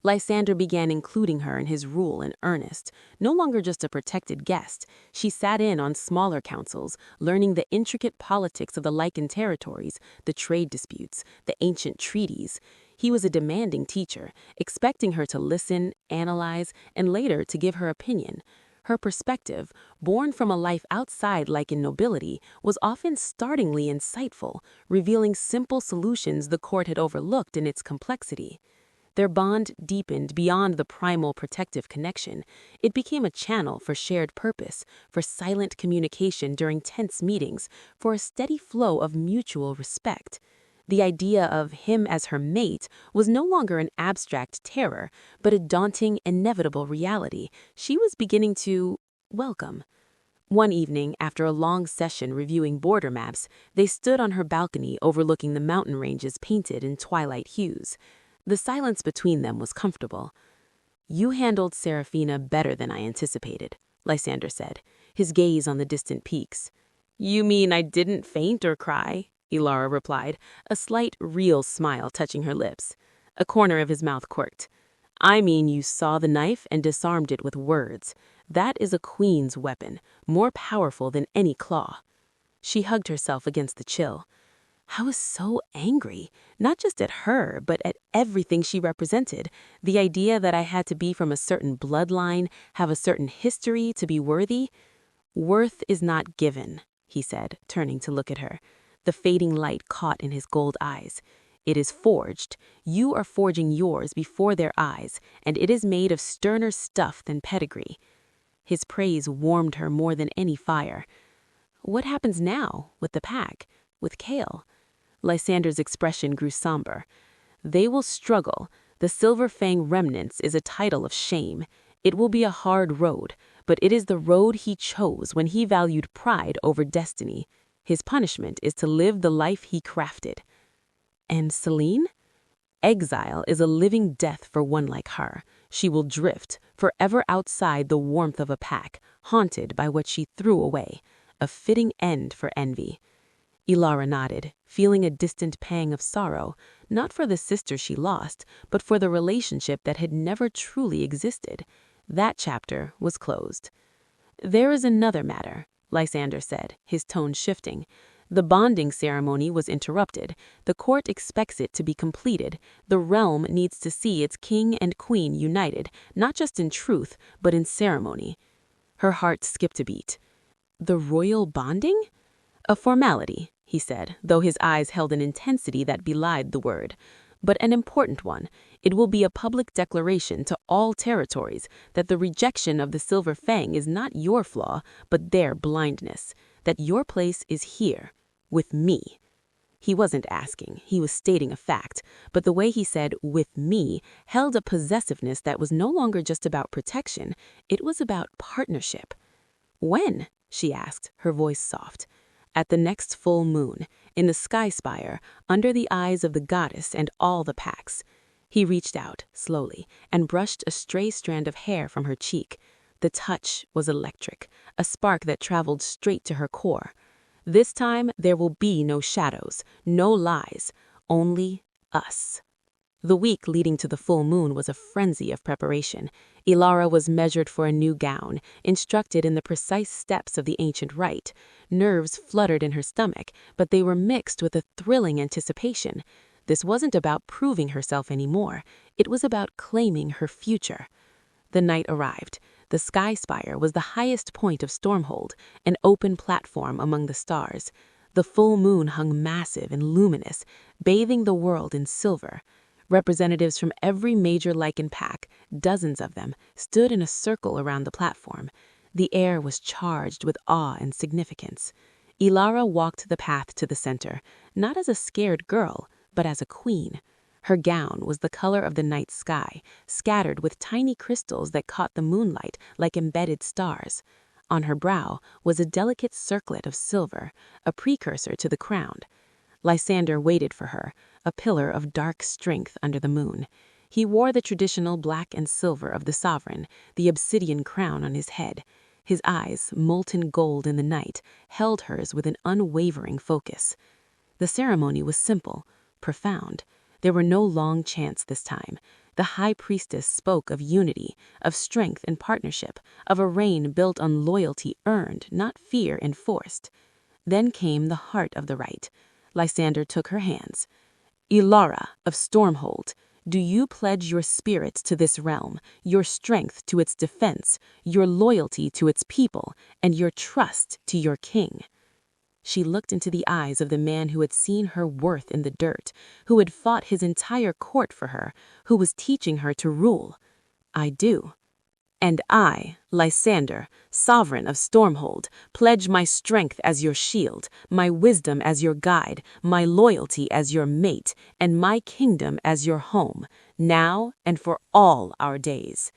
Lysander began including her in his rule in earnest. No longer just a protected guest, she sat in on smaller councils, learning the intricate politics of the Lycan territories, the trade disputes, the ancient treaties. He was a demanding teacher, expecting her to listen, analyze, and later to give her opinion. Her perspective, born from a life outside Lycan nobility, was often startlingly insightful, revealing simple solutions the court had overlooked in its complexity. Their bond deepened beyond the primal protective connection. It became a channel for shared purpose, for silent communication during tense meetings, for a steady flow of mutual respect. The idea of him as her mate was no longer an abstract terror, but a daunting, inevitable reality she was beginning to welcome. One evening, after a long session reviewing border maps, they stood on her balcony overlooking the mountain ranges painted in twilight hues. The silence between them was comfortable. You handled Seraphina better than I anticipated, Lysander said, his gaze on the distant peaks. You mean I didn't faint or cry? Ilara replied, a slight, real smile touching her lips. A corner of his mouth quirked. I mean you saw the knife and disarmed it with words. That is a queen's weapon, more powerful than any claw. She hugged herself against the chill. I was so angry, not just at her, but at everything she represented. The idea that I had to be from a certain bloodline, have a certain history to be worthy. Worth is not given, he said, turning to look at her. The fading light caught in his gold eyes. It is forged. You are forging yours before their eyes, and it is made of sterner stuff than pedigree. His praise warmed her more than any fire. What happens now with the pack, with Kale? Lysander's expression grew somber. They will struggle. The Silver Fang remnants is a title of shame. It will be a hard road, but it is the road he chose when he valued pride over destiny. His punishment is to live the life he crafted. And Selene? Exile is a living death for one like her. She will drift, forever outside the warmth of a pack, haunted by what she threw away. A fitting end for envy. Ilara nodded, feeling a distant pang of sorrow, not for the sister she lost, but for the relationship that had never truly existed. That chapter was closed. There is another matter, Lysander said, his tone shifting. The bonding ceremony was interrupted. The court expects it to be completed. The realm needs to see its king and queen united, not just in truth, but in ceremony. Her heart skipped a beat. The royal bonding? A formality, he said, though his eyes held an intensity that belied the word. But an important one. It will be a public declaration to all territories that the rejection of the Silver Fang is not your flaw, but their blindness. That your place is here, with me. He wasn't asking, he was stating a fact, but the way he said, with me, held a possessiveness that was no longer just about protection, it was about partnership. When? She asked, her voice soft. At the next full moon, in the sky spire, under the eyes of the goddess and all the packs. He reached out, slowly, and brushed a stray strand of hair from her cheek. The touch was electric, a spark that traveled straight to her core. This time, there will be no shadows, no lies, only us. The week leading to the full moon was a frenzy of preparation. Ilara was measured for a new gown, instructed in the precise steps of the ancient rite. Nerves fluttered in her stomach, but they were mixed with a thrilling anticipation. This wasn't about proving herself anymore. It was about claiming her future. The night arrived. The sky spire was the highest point of Stormhold, an open platform among the stars. The full moon hung massive and luminous, bathing the world in silver. Representatives from every major Lycan pack, dozens of them, stood in a circle around the platform. The air was charged with awe and significance. Ilara walked the path to the center, not as a scared girl, but as a queen. Her gown was the color of the night sky, scattered with tiny crystals that caught the moonlight like embedded stars. On her brow was a delicate circlet of silver, a precursor to the crown. Lysander waited for her, a pillar of dark strength under the moon. He wore the traditional black and silver of the sovereign, the obsidian crown on his head. His eyes, molten gold in the night, held hers with an unwavering focus. The ceremony was simple, profound. There were no long chants this time. The high priestess spoke of unity, of strength and partnership, of a reign built on loyalty earned, not fear enforced. Then came the heart of the rite. Lysander took her hands. Ilara of Stormhold, do you pledge your spirit to this realm, your strength to its defense, your loyalty to its people, and your trust to your king? She looked into the eyes of the man who had seen her worth in the dirt, who had fought his entire court for her, who was teaching her to rule. I do. And I, Lysander, sovereign of Stormhold, pledge my strength as your shield, my wisdom as your guide, my loyalty as your mate, and my kingdom as your home, now and for all our days.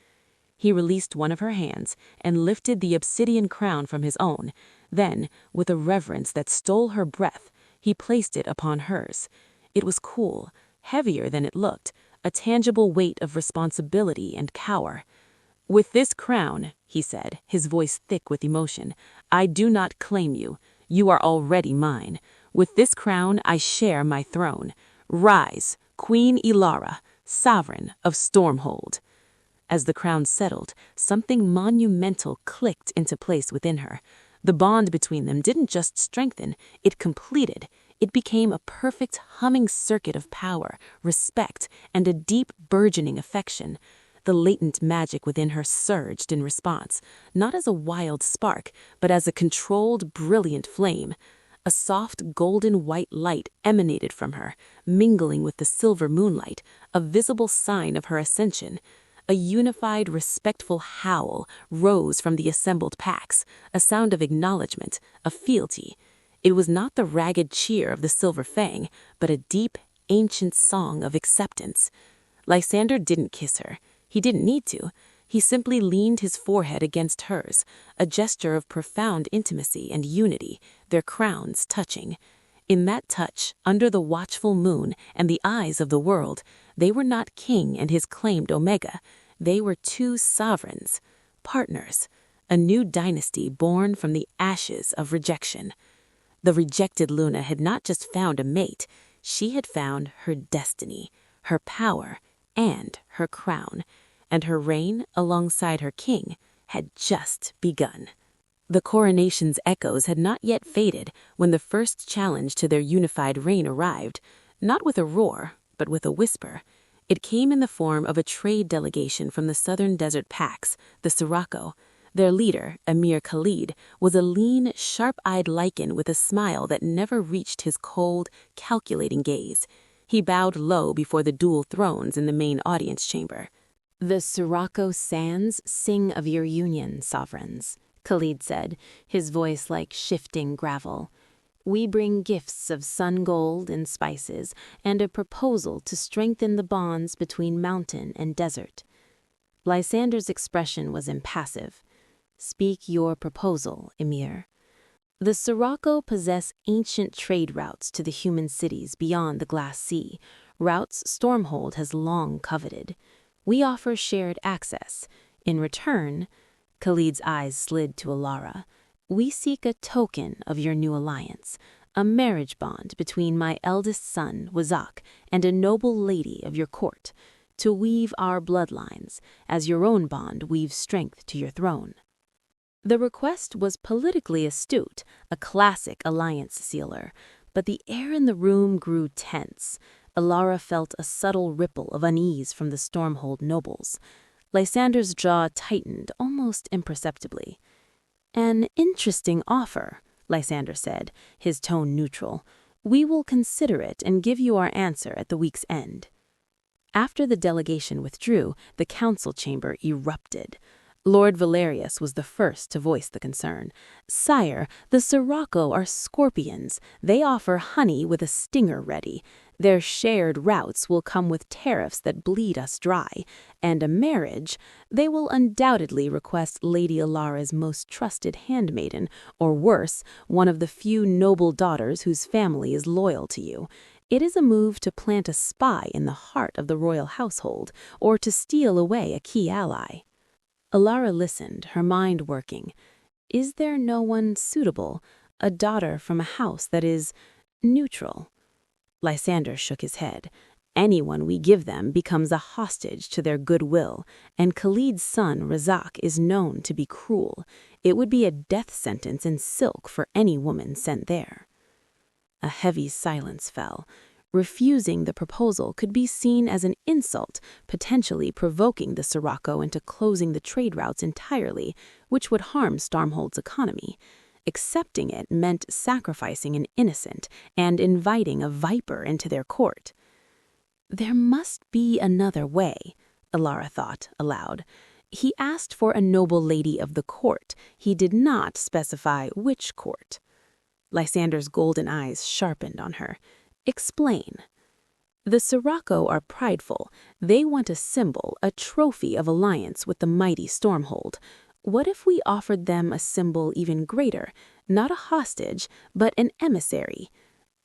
He released one of her hands and lifted the obsidian crown from his own. Then, with a reverence that stole her breath, he placed it upon hers. It was cool, heavier than it looked, a tangible weight of responsibility and power. With this crown, he said, his voice thick with emotion, I do not claim you. You are already mine. With this crown, I share my throne. Rise, Queen Ilara, sovereign of Stormhold. As the crown settled, something monumental clicked into place within her. The bond between them didn't just strengthen, it completed. It became a perfect humming circuit of power, respect, and a deep burgeoning affection. The latent magic within her surged in response, not as a wild spark, but as a controlled, brilliant flame. A soft, golden-white light emanated from her, mingling with the silver moonlight, a visible sign of her ascension. A unified, respectful howl rose from the assembled packs, a sound of acknowledgement, of fealty. It was not the ragged cheer of the Silver Fang, but a deep, ancient song of acceptance. Lysander didn't kiss her. He didn't need to. He simply leaned his forehead against hers, a gesture of profound intimacy and unity, their crowns touching. In that touch, under the watchful moon and the eyes of the world, they were not king and his claimed Omega. They were two sovereigns, partners, a new dynasty born from the ashes of rejection. The rejected Luna had not just found a mate, she had found her destiny, her power, and her crown, and her reign alongside her king had just begun. The coronation's echoes had not yet faded when the first challenge to their unified reign arrived, not with a roar, but with a whisper. It came in the form of a trade delegation from the southern desert packs, the Sirocco. Their leader, Emir Khalid, was a lean, sharp-eyed Lycan with a smile that never reached his cold, calculating gaze. He bowed low before the dual thrones in the main audience chamber. "The Sirocco sands sing of your union, sovereigns," Khalid said, his voice like shifting gravel. "We bring gifts of sun gold and spices, and a proposal to strengthen the bonds between mountain and desert." Lysander's expression was impassive. "Speak your proposal, Emir." "The Sirocco possess ancient trade routes to the human cities beyond the Glass Sea, routes Stormhold has long coveted. We offer shared access. In return," Khalid's eyes slid to Alara, "we seek a token of your new alliance, a marriage bond between my eldest son, Wazak, and a noble lady of your court, to weave our bloodlines, as your own bond weaves strength to your throne." The request was politically astute, a classic alliance sealer, but the air in the room grew tense. Alara felt a subtle ripple of unease from the Stormhold nobles. Lysander's jaw tightened almost imperceptibly. "An interesting offer," Lysander said, his tone neutral. "We will consider it and give you our answer at the week's end." After the delegation withdrew, the council chamber erupted. Lord Valerius was the first to voice the concern. "Sire, the Sirocco are scorpions. They offer honey with a stinger ready. Their shared routes will come with tariffs that bleed us dry. And a marriage, they will undoubtedly request Lady Alara's most trusted handmaiden, or worse, one of the few noble daughters whose family is loyal to you. It is a move to plant a spy in the heart of the royal household, or to steal away a key ally." Alara listened, her mind working. Is there no one suitable, a daughter from a house that is neutral? Lysander shook his head. "Anyone we give them becomes a hostage to their goodwill, and Khalid's son, Razak, is known to be cruel. It would be a death sentence in silk for any woman sent there." A heavy silence fell. Refusing the proposal could be seen as an insult, potentially provoking the Sirocco into closing the trade routes entirely, which would harm Stormhold's economy. Accepting it meant sacrificing an innocent and inviting a viper into their court. "There must be another way," Alara thought aloud. "He asked for a noble lady of the court. He did not specify which court." Lysander's golden eyes sharpened on her. "Explain." "The Sirocco are prideful. They want a symbol, a trophy of alliance with the mighty Stormhold. What if we offered them a symbol even greater, not a hostage, but an emissary?"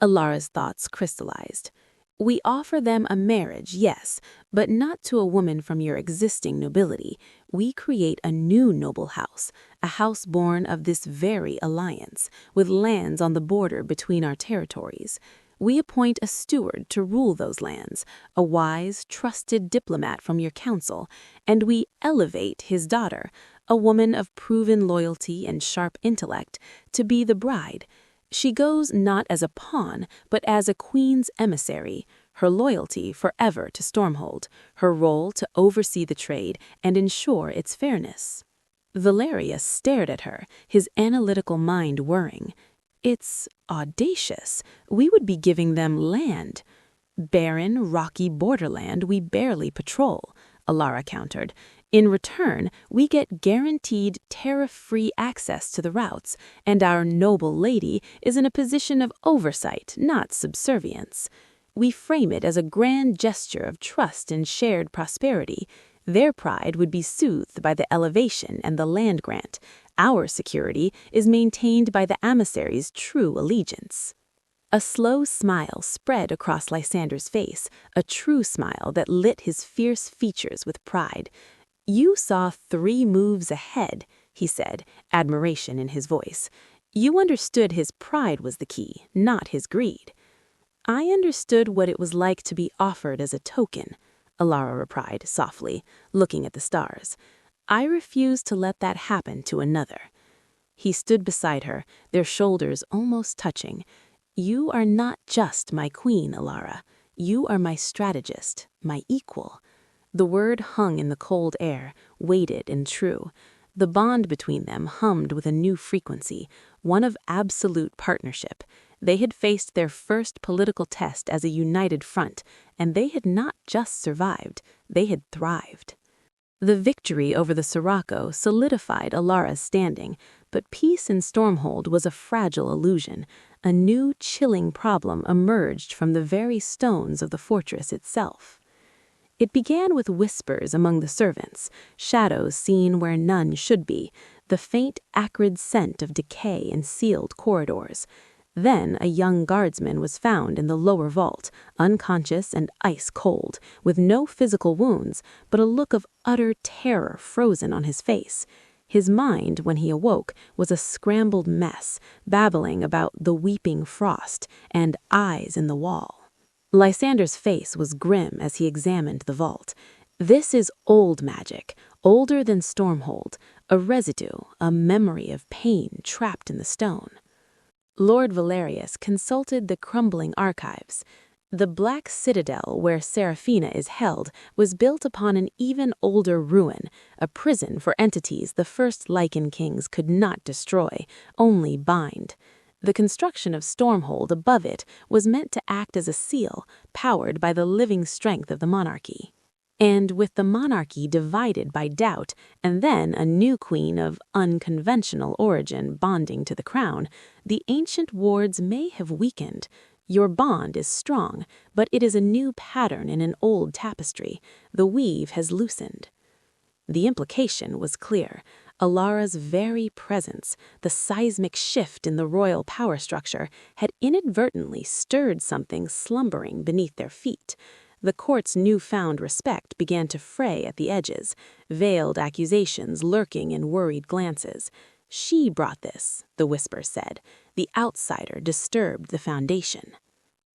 Alara's thoughts crystallized. "We offer them a marriage, yes, but not to a woman from your existing nobility. We create a new noble house, a house born of this very alliance, with lands on the border between our territories. We appoint a steward to rule those lands, a wise, trusted diplomat from your council, and we elevate his daughter, a woman of proven loyalty and sharp intellect, to be the bride. She goes not as a pawn, but as a queen's emissary, her loyalty forever to Stormhold, her role to oversee the trade and ensure its fairness." Valerius stared at her, his analytical mind whirring. "It's audacious. We would be giving them land." "Barren, rocky borderland we barely patrol," Alara countered. "In return, we get guaranteed tariff-free access to the routes, and our noble lady is in a position of oversight, not subservience. We frame it as a grand gesture of trust and shared prosperity. Their pride would be soothed by the elevation and the land grant. Our security is maintained by the emissary's true allegiance." A slow smile spread across Lysander's face, a true smile that lit his fierce features with pride. "You saw 3 moves ahead," he said, admiration in his voice. "You understood his pride was the key, not his greed." "I understood what it was like to be offered as a token," Alara replied softly, looking at the stars. "I refuse to let that happen to another." He stood beside her, their shoulders almost touching. "You are not just my queen, Alara. You are my strategist, my equal." The word hung in the cold air, weighted and true. The bond between them hummed with a new frequency, one of absolute partnership. They had faced their first political test as a united front, and they had not just survived, they had thrived. The victory over the Sirocco solidified Alara's standing, but peace in Stormhold was a fragile illusion. A new, chilling problem emerged from the very stones of the fortress itself. It began with whispers among the servants, shadows seen where none should be, the faint, acrid scent of decay in sealed corridors. Then a young guardsman was found in the lower vault, unconscious and ice-cold, with no physical wounds, but a look of utter terror frozen on his face. His mind, when he awoke, was a scrambled mess, babbling about the weeping frost and eyes in the wall. Lysander's face was grim as he examined the vault. This is old magic, older than Stormhold, a residue, a memory of pain trapped in the stone. Lord Valerius consulted the crumbling archives. The Black Citadel where Seraphina is held was built upon an even older ruin, a prison for entities the first Lycan kings could not destroy, only bind. The construction of Stormhold above it was meant to act as a seal, powered by the living strength of the monarchy. And with the monarchy divided by doubt, and then a new queen of unconventional origin bonding to the crown, the ancient wards may have weakened. Your bond is strong, but it is a new pattern in an old tapestry. The weave has loosened. The implication was clear. Alara's very presence, the seismic shift in the royal power structure, had inadvertently stirred something slumbering beneath their feet. The court's newfound respect began to fray at the edges, veiled accusations lurking in worried glances. She brought this, the whispers said. The outsider disturbed the foundation.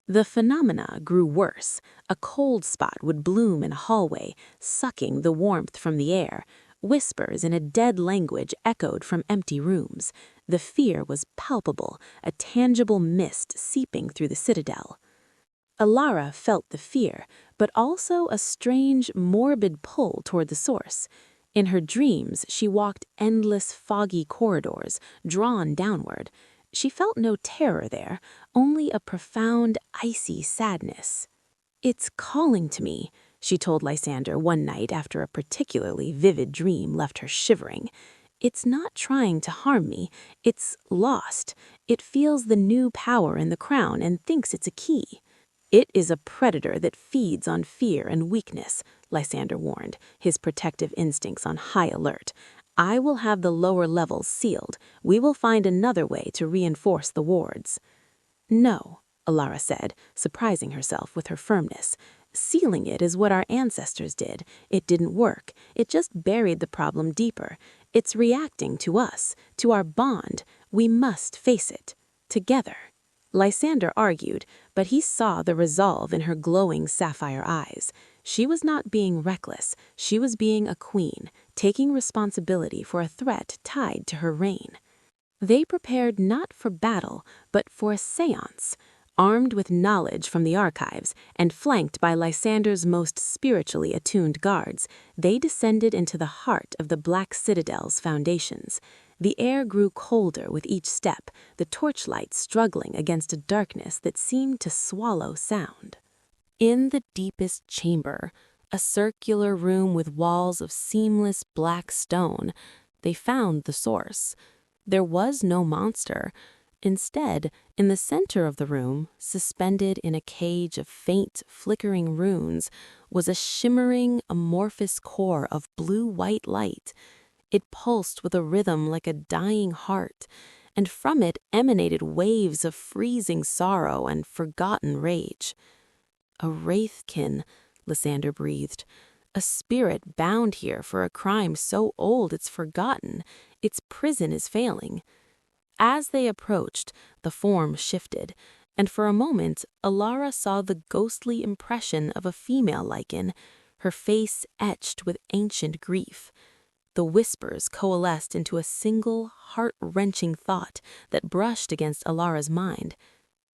The phenomena grew worse. A cold spot would bloom in a hallway, sucking the warmth from the air. Whispers in a dead language echoed from empty rooms. The fear was palpable, a tangible mist seeping through the citadel. Alara felt the fear, but also a strange, morbid pull toward the source. In her dreams, she walked endless, foggy corridors, drawn downward. She felt no terror there, only a profound, icy sadness. "It's calling to me," she told Lysander one night after a particularly vivid dream left her shivering. "It's not trying to harm me. It's lost. It feels the new power in the crown and thinks it's a key." "It is a predator that feeds on fear and weakness," Lysander warned, his protective instincts on high alert. "I will have the lower levels sealed. We will find another way to reinforce the wards." "No," Alara said, surprising herself with her firmness. "Sealing it is what our ancestors did. It didn't work. It just buried the problem deeper. It's reacting to us, to our bond. We must face it. Together." Lysander argued, but he saw the resolve in her glowing sapphire eyes. She was not being reckless. She was being a queen, taking responsibility for a threat tied to her reign. They prepared not for battle, but for a séance. Armed with knowledge from the archives and flanked by Lysander's most spiritually attuned guards, they descended into the heart of the Black Citadel's foundations. The air grew colder with each step, the torchlight struggling against a darkness that seemed to swallow sound. In the deepest chamber, a circular room with walls of seamless black stone, they found the source. There was no monster. Instead, in the center of the room, suspended in a cage of faint, flickering runes, was a shimmering, amorphous core of blue-white light. It pulsed with a rhythm like a dying heart, and from it emanated waves of freezing sorrow and forgotten rage. "A wraithkin," Lysander breathed. "A spirit bound here for a crime so old it's forgotten. Its prison is failing." As they approached, the form shifted, and for a moment Alara saw the ghostly impression of a female Lycan, her face etched with ancient grief. The whispers coalesced into a single, heart-wrenching thought that brushed against Alara's mind.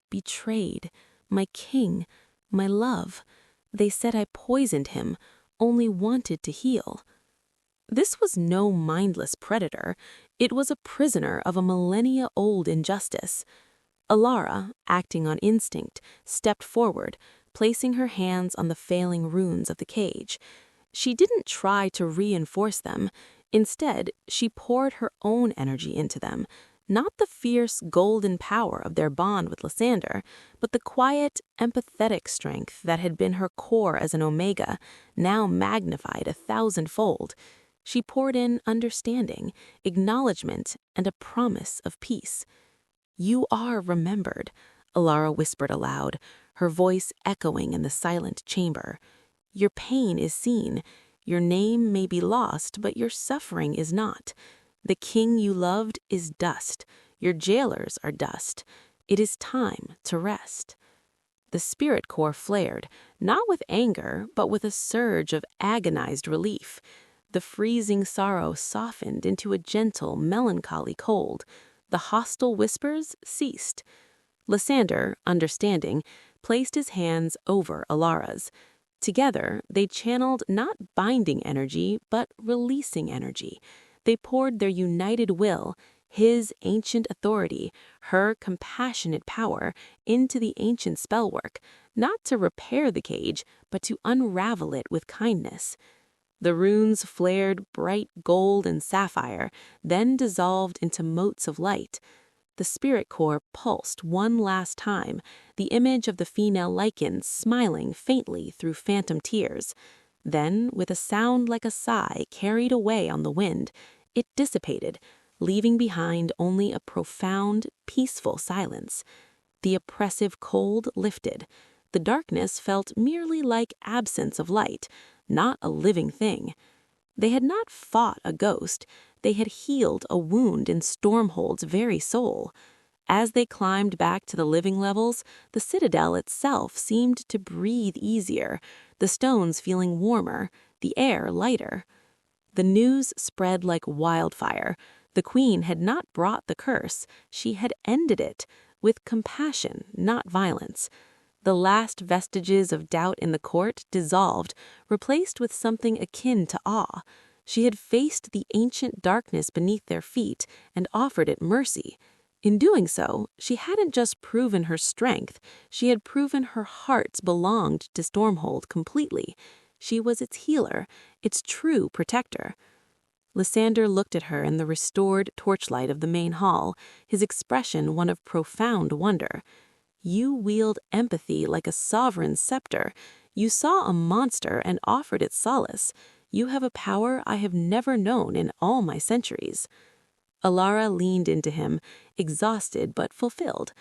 "Betrayed, my king, my love. They said I poisoned him, only wanted to heal." This was no mindless predator. It was a prisoner of a millennia-old injustice. Alara, acting on instinct, stepped forward, placing her hands on the failing runes of the cage. She didn't try to reinforce them. Instead, she poured her own energy into them, not the fierce golden power of their bond with Lysander, but the quiet, empathetic strength that had been her core as an Omega, now magnified 1,000-fold. She poured in understanding, acknowledgement, and a promise of peace. "You are remembered," Alara whispered aloud, her voice echoing in the silent chamber. "Your pain is seen. Your name may be lost, but your suffering is not. The king you loved is dust. Your jailers are dust. It is time to rest." The spirit core flared, not with anger, but with a surge of agonized relief. The freezing sorrow softened into a gentle, melancholy cold. The hostile whispers ceased. Lysander, understanding, placed his hands over Alara's. Together, they channeled not binding energy, but releasing energy. They poured their united will, his ancient authority, her compassionate power, into the ancient spellwork, not to repair the cage, but to unravel it with kindness. The runes flared bright gold and sapphire, then dissolved into motes of light. The spirit core pulsed one last time, the image of the female Lycan smiling faintly through phantom tears. Then, with a sound like a sigh carried away on the wind, it dissipated, leaving behind only a profound, peaceful silence. The oppressive cold lifted. The darkness felt merely like absence of light, not a living thing. They had not fought a ghost. They had healed a wound in Stormhold's very soul. As they climbed back to the living levels, the citadel itself seemed to breathe easier, the stones feeling warmer, the air lighter. The news spread like wildfire. The queen had not brought the curse. She had ended it, with compassion, not violence. The last vestiges of doubt in the court dissolved, replaced with something akin to awe. She had faced the ancient darkness beneath their feet and offered it mercy. In doing so, she hadn't just proven her strength, she had proven her hearts belonged to Stormhold completely. She was its healer, its true protector. Lysander looked at her in the restored torchlight of the main hall, his expression one of profound wonder. "You wield empathy like a sovereign scepter. You saw a monster and offered it solace. You have a power I have never known in all my centuries." Alara leaned into him, exhausted but fulfilled.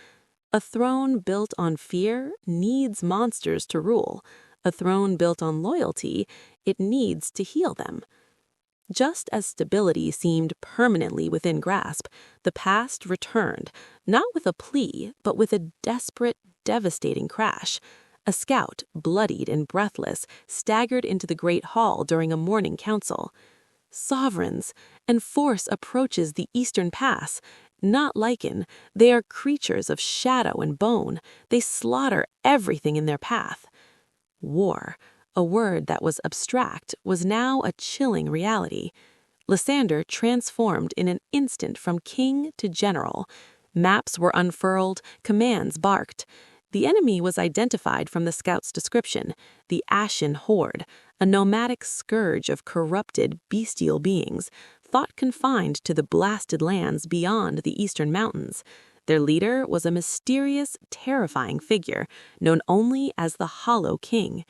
A throne built on fear needs monsters to rule. A throne built on loyalty, it needs to heal them. Just as stability seemed permanently within grasp, the past returned, not with a plea, but with a desperate, devastating crash. A scout, bloodied and breathless, staggered into the great hall during a morning council. "Sovereigns, and force approaches the eastern pass. Not Lycan, they are creatures of shadow and bone. They slaughter everything in their path." War, a word that was abstract, was now a chilling reality. Lysander transformed in an instant from king to general. Maps were unfurled, commands barked. The enemy was identified from the scout's description, the Ashen Horde, a nomadic scourge of corrupted, bestial beings, thought confined to the blasted lands beyond the eastern mountains. Their leader was a mysterious, terrifying figure, known only as the Hollow King.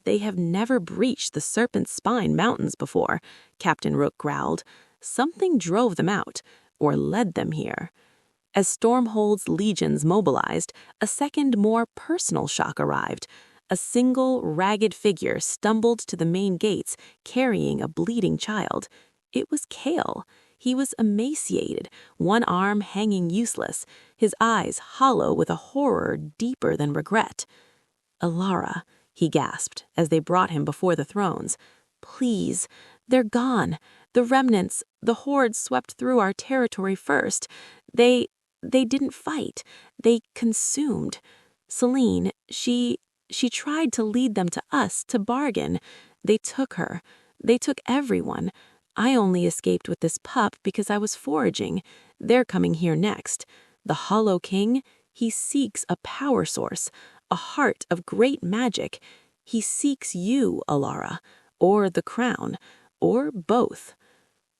"They have never breached the Serpent Spine Mountains before," Captain Rook growled. "Something drove them out, or led them here." As Stormhold's legions mobilized, a second, more personal shock arrived. A single, ragged figure stumbled to the main gates, carrying a bleeding child. It was Kale. He was emaciated, one arm hanging useless, his eyes hollow with a horror deeper than regret. "Alara," he gasped as they brought him before the thrones. "Please, they're gone. The remnants, the horde swept through our territory first. They didn't fight. They consumed. Celine, she tried to lead them to us to bargain. They took her. They took everyone. I only escaped with this pup because I was foraging. They're coming here next. The Hollow King, he seeks a power source, a heart of great magic. He seeks you, Alara, or the crown, or both."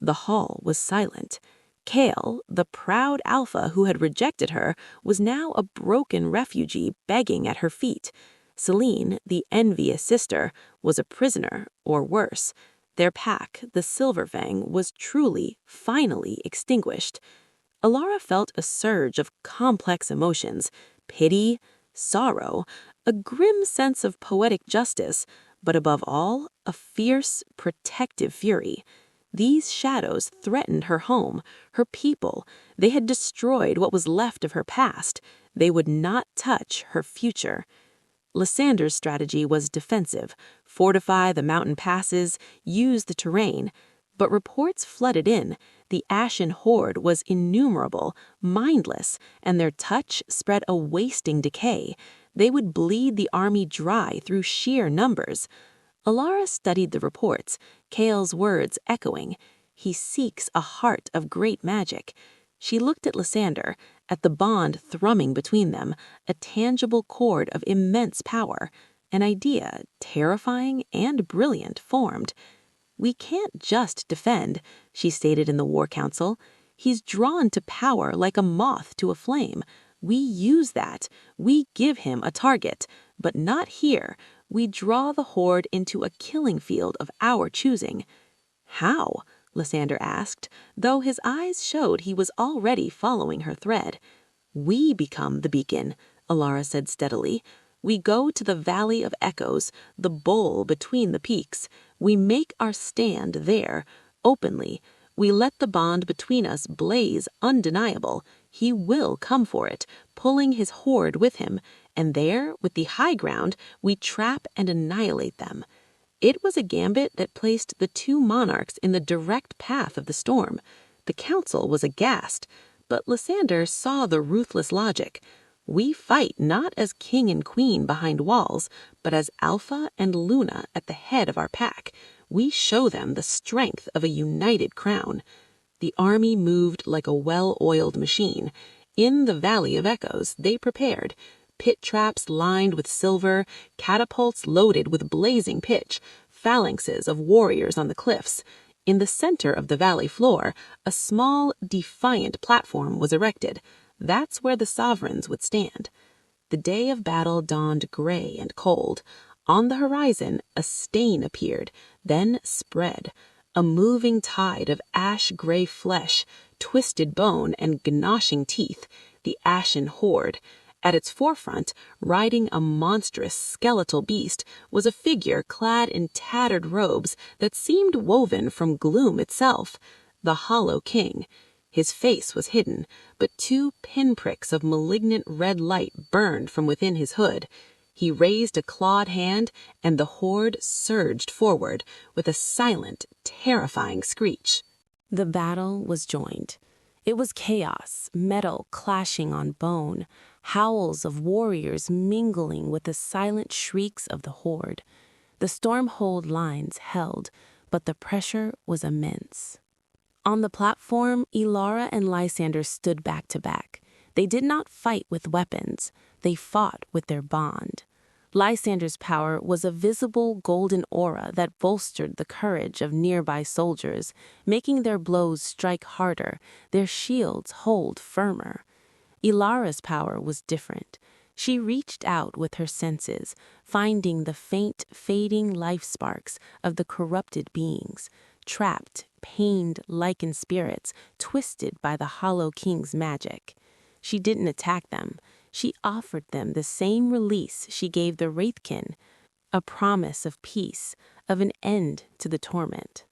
The hall was silent. Kale, the proud alpha who had rejected her, was now a broken refugee begging at her feet. Celine, the envious sister, was a prisoner, or worse. Their pack, the Silverfang, was truly, finally extinguished. Alara felt a surge of complex emotions, pity, sorrow, a grim sense of poetic justice, but above all, a fierce, protective fury. These shadows threatened her home, her people. They had destroyed what was left of her past. They would not touch her future. Lysander's strategy was defensive, fortify the mountain passes, use the terrain. But reports flooded in. The ashen horde was innumerable, mindless, and their touch spread a wasting decay. They would bleed the army dry through sheer numbers. Alara studied the reports, Kale's words echoing. He seeks a heart of great magic. She looked at Lysander, at the bond thrumming between them, a tangible cord of immense power. An idea, terrifying and brilliant, formed. "We can't just defend," she stated in the War Council. "He's drawn to power like a moth to a flame. We use that. We give him a target. But not here. We draw the horde into a killing field of our choosing." "How?" Lysander asked, though his eyes showed he was already following her thread. "We become the beacon," Alara said steadily. "We go to the Valley of Echoes, the bowl between the peaks. We make our stand there, openly. We let the bond between us blaze undeniable. He will come for it, pulling his horde with him, and there, with the high ground, we trap and annihilate them." It was a gambit that placed the two monarchs in the direct path of the storm. The council was aghast, but Lysander saw the ruthless logic. "We fight not as king and queen behind walls, but as Alpha and Luna at the head of our pack. We show them the strength of a united crown." The army moved like a well-oiled machine. In the Valley of Echoes, they prepared. Pit traps lined with silver, catapults loaded with blazing pitch, phalanxes of warriors on the cliffs. In the center of the valley floor, a small, defiant platform was erected. That's where the sovereigns would stand. The day of battle dawned gray and cold. On the horizon, a stain appeared, then spread. A moving tide of ash-gray flesh, twisted bone, and gnashing teeth. The ashen horde. At its forefront, riding a monstrous skeletal beast, was a figure clad in tattered robes that seemed woven from gloom itself. The Hollow King. His face was hidden, but two pinpricks of malignant red light burned from within his hood. He raised a clawed hand, and the horde surged forward with a silent, terrifying screech. The battle was joined. It was chaos, metal clashing on bone, howls of warriors mingling with the silent shrieks of the horde. The Stormhold lines held, but the pressure was immense. On the platform, Ilara and Lysander stood back to back. They did not fight with weapons. They fought with their bond. Lysander's power was a visible golden aura that bolstered the courage of nearby soldiers, making their blows strike harder, their shields hold firmer. Ilara's power was different. She reached out with her senses, finding the faint, fading life sparks of the corrupted beings, trapped, pained Lycan spirits, twisted by the Hollow King's magic. She didn't attack them. She offered them the same release she gave the Wraithkin, a promise of peace, of an end to the torment.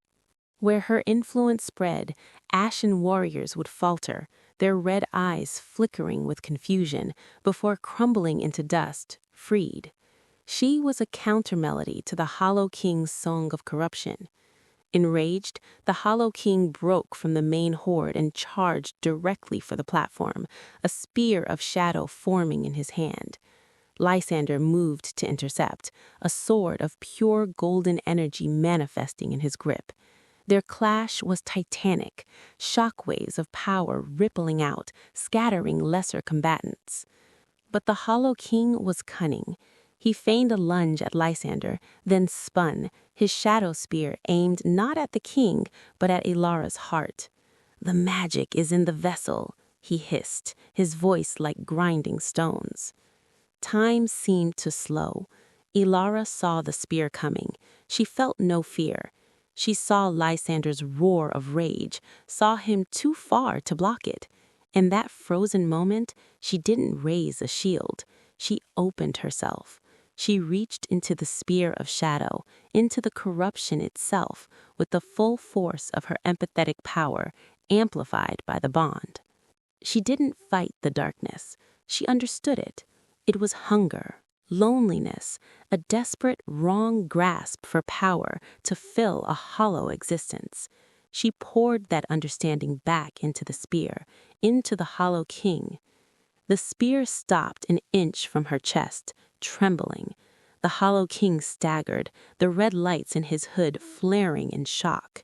Where her influence spread, ashen warriors would falter, their red eyes flickering with confusion, before crumbling into dust, freed. She was a counter-melody to the Hollow King's song of corruption. Enraged, the Hollow King broke from the main horde and charged directly for the platform, a spear of shadow forming in his hand. Lysander moved to intercept, a sword of pure golden energy manifesting in his grip. Their clash was titanic, shockwaves of power rippling out, scattering lesser combatants. But the Hollow King was cunning. He feigned a lunge at Lysander, then spun, his shadow spear aimed not at the king, but at Ilara's heart. "The magic is in the vessel," he hissed, his voice like grinding stones. Time seemed to slow. Ilara saw the spear coming. She felt no fear. She saw Lysander's roar of rage, saw him too far to block it. In that frozen moment, she didn't raise a shield. She opened herself. She reached into the spear of shadow, into the corruption itself, with the full force of her empathetic power, amplified by the bond. She didn't fight the darkness. She understood it. It was hunger, loneliness, a desperate, wrong grasp for power to fill a hollow existence. She poured that understanding back into the spear, into the Hollow King. The spear stopped an inch from her chest, trembling. The Hollow King staggered, the red lights in his hood flaring in shock.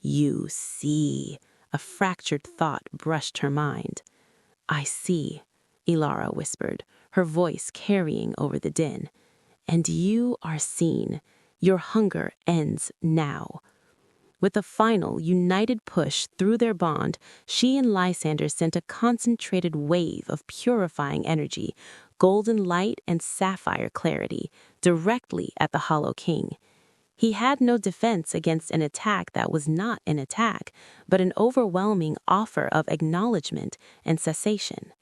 "You see," a fractured thought brushed her mind. "I see," Ilara whispered, her voice carrying over the din. "And you are seen. Your hunger ends now." With a final, united push through their bond, she and Lysander sent a concentrated wave of purifying energy, golden light and sapphire clarity, directly at the Hollow King. He had no defense against an attack that was not an attack, but an overwhelming offer of acknowledgement and cessation.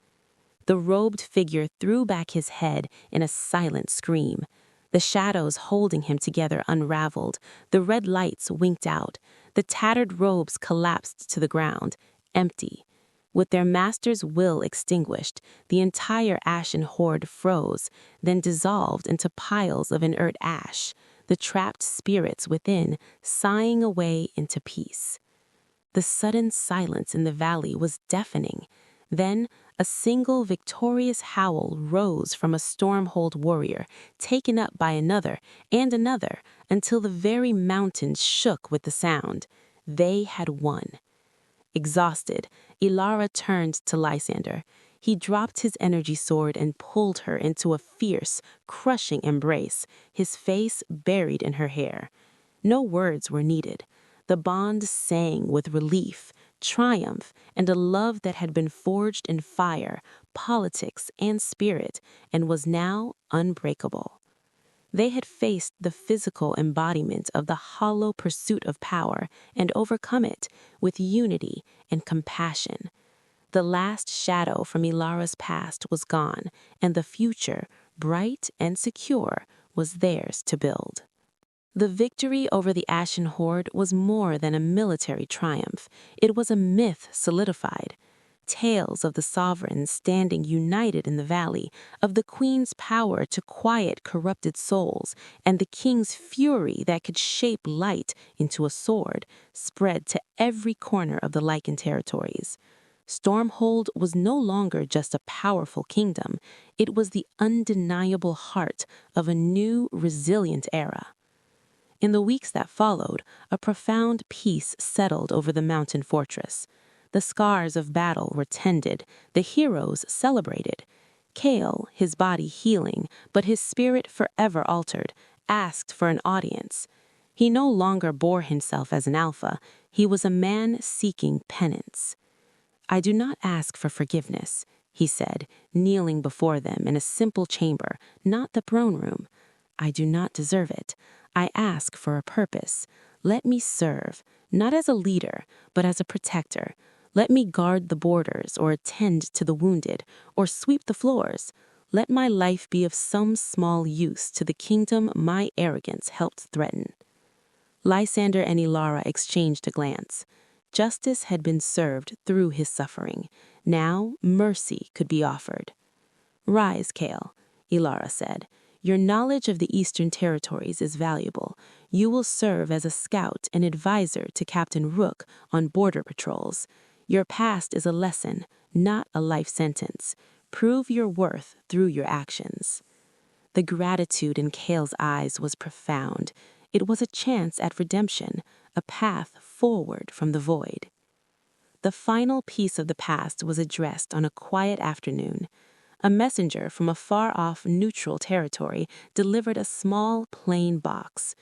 The robed figure threw back his head in a silent scream. The shadows holding him together unraveled, the red lights winked out, the tattered robes collapsed to the ground, empty. With their master's will extinguished, the entire ashen horde froze, then dissolved into piles of inert ash, the trapped spirits within sighing away into peace. The sudden silence in the valley was deafening. Then a single victorious howl rose from a Stormhold warrior, taken up by another and another, until the very mountains shook with the sound. They had won. Exhausted, Ilara turned to Lysander. He dropped his energy sword and pulled her into a fierce, crushing embrace, his face buried in her hair. No words were needed. The bond sang with relief, triumph, and a love that had been forged in fire, politics, and spirit, and was now unbreakable. They had faced the physical embodiment of the hollow pursuit of power and overcome it with unity and compassion. The last shadow from Ilara's past was gone, and the future, bright and secure, was theirs to build. The victory over the Ashen Horde was more than a military triumph. It was a myth solidified. Tales of the sovereigns standing united in the valley, of the queen's power to quiet corrupted souls, and the king's fury that could shape light into a sword, spread to every corner of the Lycan territories. Stormhold was no longer just a powerful kingdom. It was the undeniable heart of a new, resilient era. In the weeks that followed, a profound peace settled over the mountain fortress. The scars of battle were tended, the heroes celebrated. Kale, his body healing, but his spirit forever altered, asked for an audience. He no longer bore himself as an alpha. He was a man seeking penance. "I do not ask for forgiveness," he said, kneeling before them in a simple chamber, not the throne room. "I do not deserve it. I ask for a purpose. Let me serve, not as a leader, but as a protector. Let me guard the borders, or attend to the wounded, or sweep the floors. Let my life be of some small use to the kingdom my arrogance helped threaten." Lysander and Ilara exchanged a glance. Justice had been served through his suffering. Now mercy could be offered. "Rise, Kale," Ilara said. "Your knowledge of the Eastern Territories is valuable. You will serve as a scout and advisor to Captain Rook on border patrols. Your past is a lesson, not a life sentence. Prove your worth through your actions." The gratitude in Kale's eyes was profound. It was a chance at redemption, a path forward from the void. The final piece of the past was addressed on a quiet afternoon. A messenger from a far-off neutral territory delivered a small, plain box.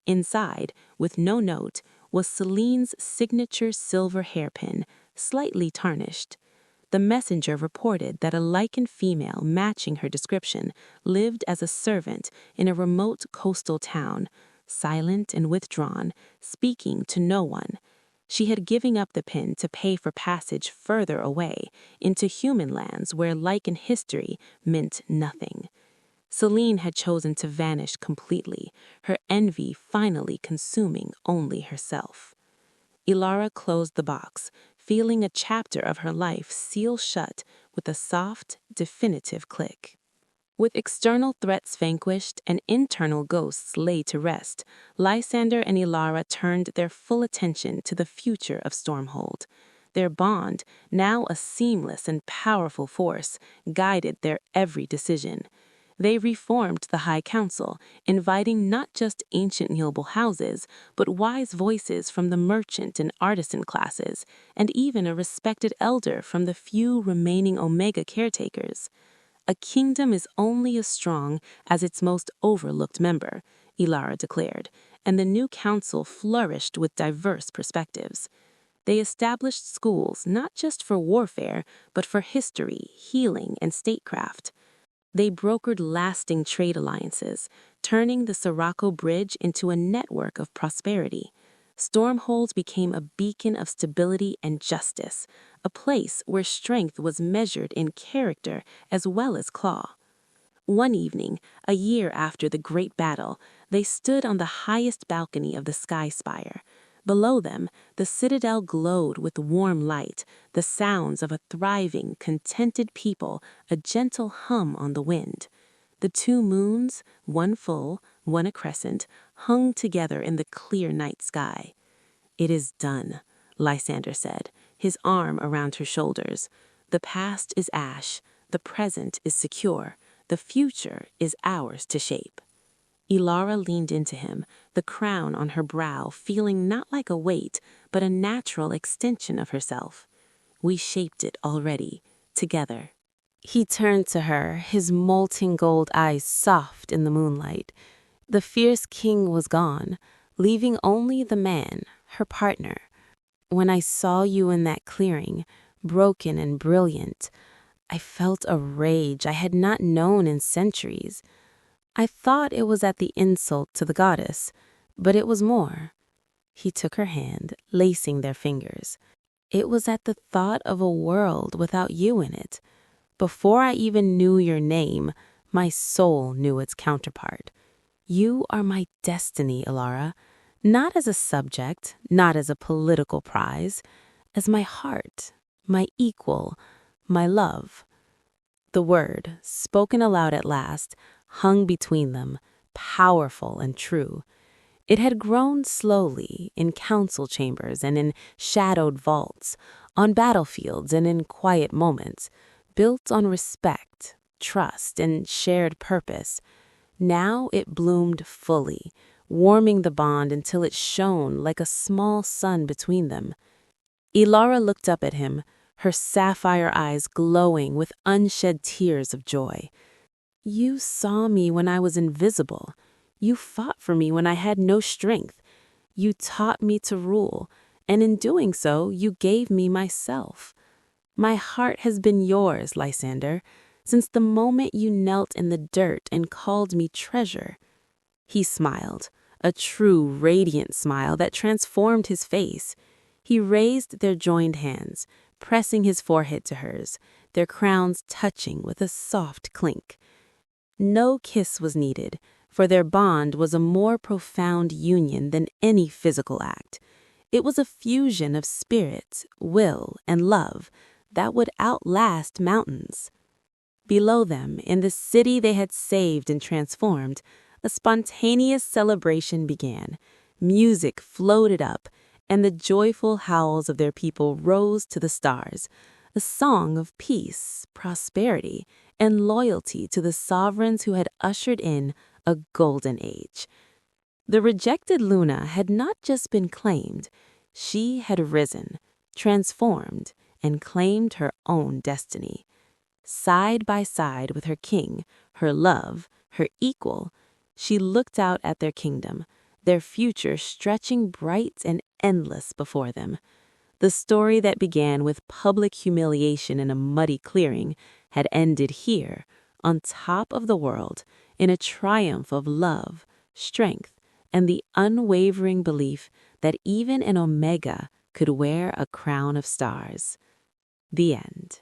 Inside, with no note, was Celine's signature silver hairpin, slightly tarnished. The messenger reported that a Lycan female matching her description lived as a servant in a remote coastal town, silent and withdrawn, speaking to no one. She had given up the pin to pay for passage further away, into human lands where Lycan history meant nothing. Celine had chosen to vanish completely, her envy finally consuming only herself. Ilara closed the box, feeling a chapter of her life seal shut with a soft, definitive click. With external threats vanquished and internal ghosts laid to rest, Lysander and Ilara turned their full attention to the future of Stormhold. Their bond, now a seamless and powerful force, guided their every decision. They reformed the High Council, inviting not just ancient noble houses, but wise voices from the merchant and artisan classes, and even a respected elder from the few remaining Omega caretakers. A kingdom is only as strong as its most overlooked member, Ilara declared, and the new council flourished with diverse perspectives. They established schools not just for warfare, but for history, healing, and statecraft. They brokered lasting trade alliances, turning the Sirocco Bridge into a network of prosperity. Stormhold became a beacon of stability and justice, a place where strength was measured in character as well as claw. One evening, a year after the Great Battle, they stood on the highest balcony of the Sky Spire. Below them, the citadel glowed with warm light, the sounds of a thriving, contented people, a gentle hum on the wind. The two moons, one full, one a crescent, hung together in the clear night sky. "It is done," Lysander said, his arm around her shoulders. "The past is ash, the present is secure, the future is ours to shape." Ilara leaned into him, the crown on her brow feeling not like a weight, but a natural extension of herself. "We shaped it already, together." He turned to her, his molten gold eyes soft in the moonlight. The fierce king was gone, leaving only the man, her partner. "When I saw you in that clearing, broken and brilliant, I felt a rage I had not known in centuries. I thought it was at the insult to the goddess, but it was more." He took her hand, lacing their fingers. "It was at the thought of a world without you in it. Before I even knew your name, my soul knew its counterpart. You are my destiny, Ilara, not as a subject, not as a political prize, as my heart, my equal, my love." The word, spoken aloud at last, hung between them, powerful and true. It had grown slowly in council chambers and in shadowed vaults, on battlefields and in quiet moments, built on respect, trust, and shared purpose. Now it bloomed fully, warming the bond until it shone like a small sun between them. Ilara looked up at him, her sapphire eyes glowing with unshed tears of joy. "You saw me when I was invisible. You fought for me when I had no strength. You taught me to rule, and in doing so, you gave me myself. My heart has been yours, Lysander, since the moment you knelt in the dirt and called me treasure." He smiled, a true, radiant smile that transformed his face. He raised their joined hands, pressing his forehead to hers, their crowns touching with a soft clink. No kiss was needed, for their bond was a more profound union than any physical act. It was a fusion of spirit, will, and love that would outlast mountains. Below them, in the city they had saved and transformed, a spontaneous celebration began. Music floated up, and the joyful howls of their people rose to the stars, a song of peace, prosperity, and loyalty to the sovereigns who had ushered in a golden age. The rejected Luna had not just been claimed, she had risen, transformed, and claimed her own destiny. Side by side with her king, her love, her equal, she looked out at their kingdom, their future stretching bright and endless before them. The story that began with public humiliation in a muddy clearing had ended here, on top of the world, in a triumph of love, strength, and the unwavering belief that even an Omega could wear a crown of stars. The end.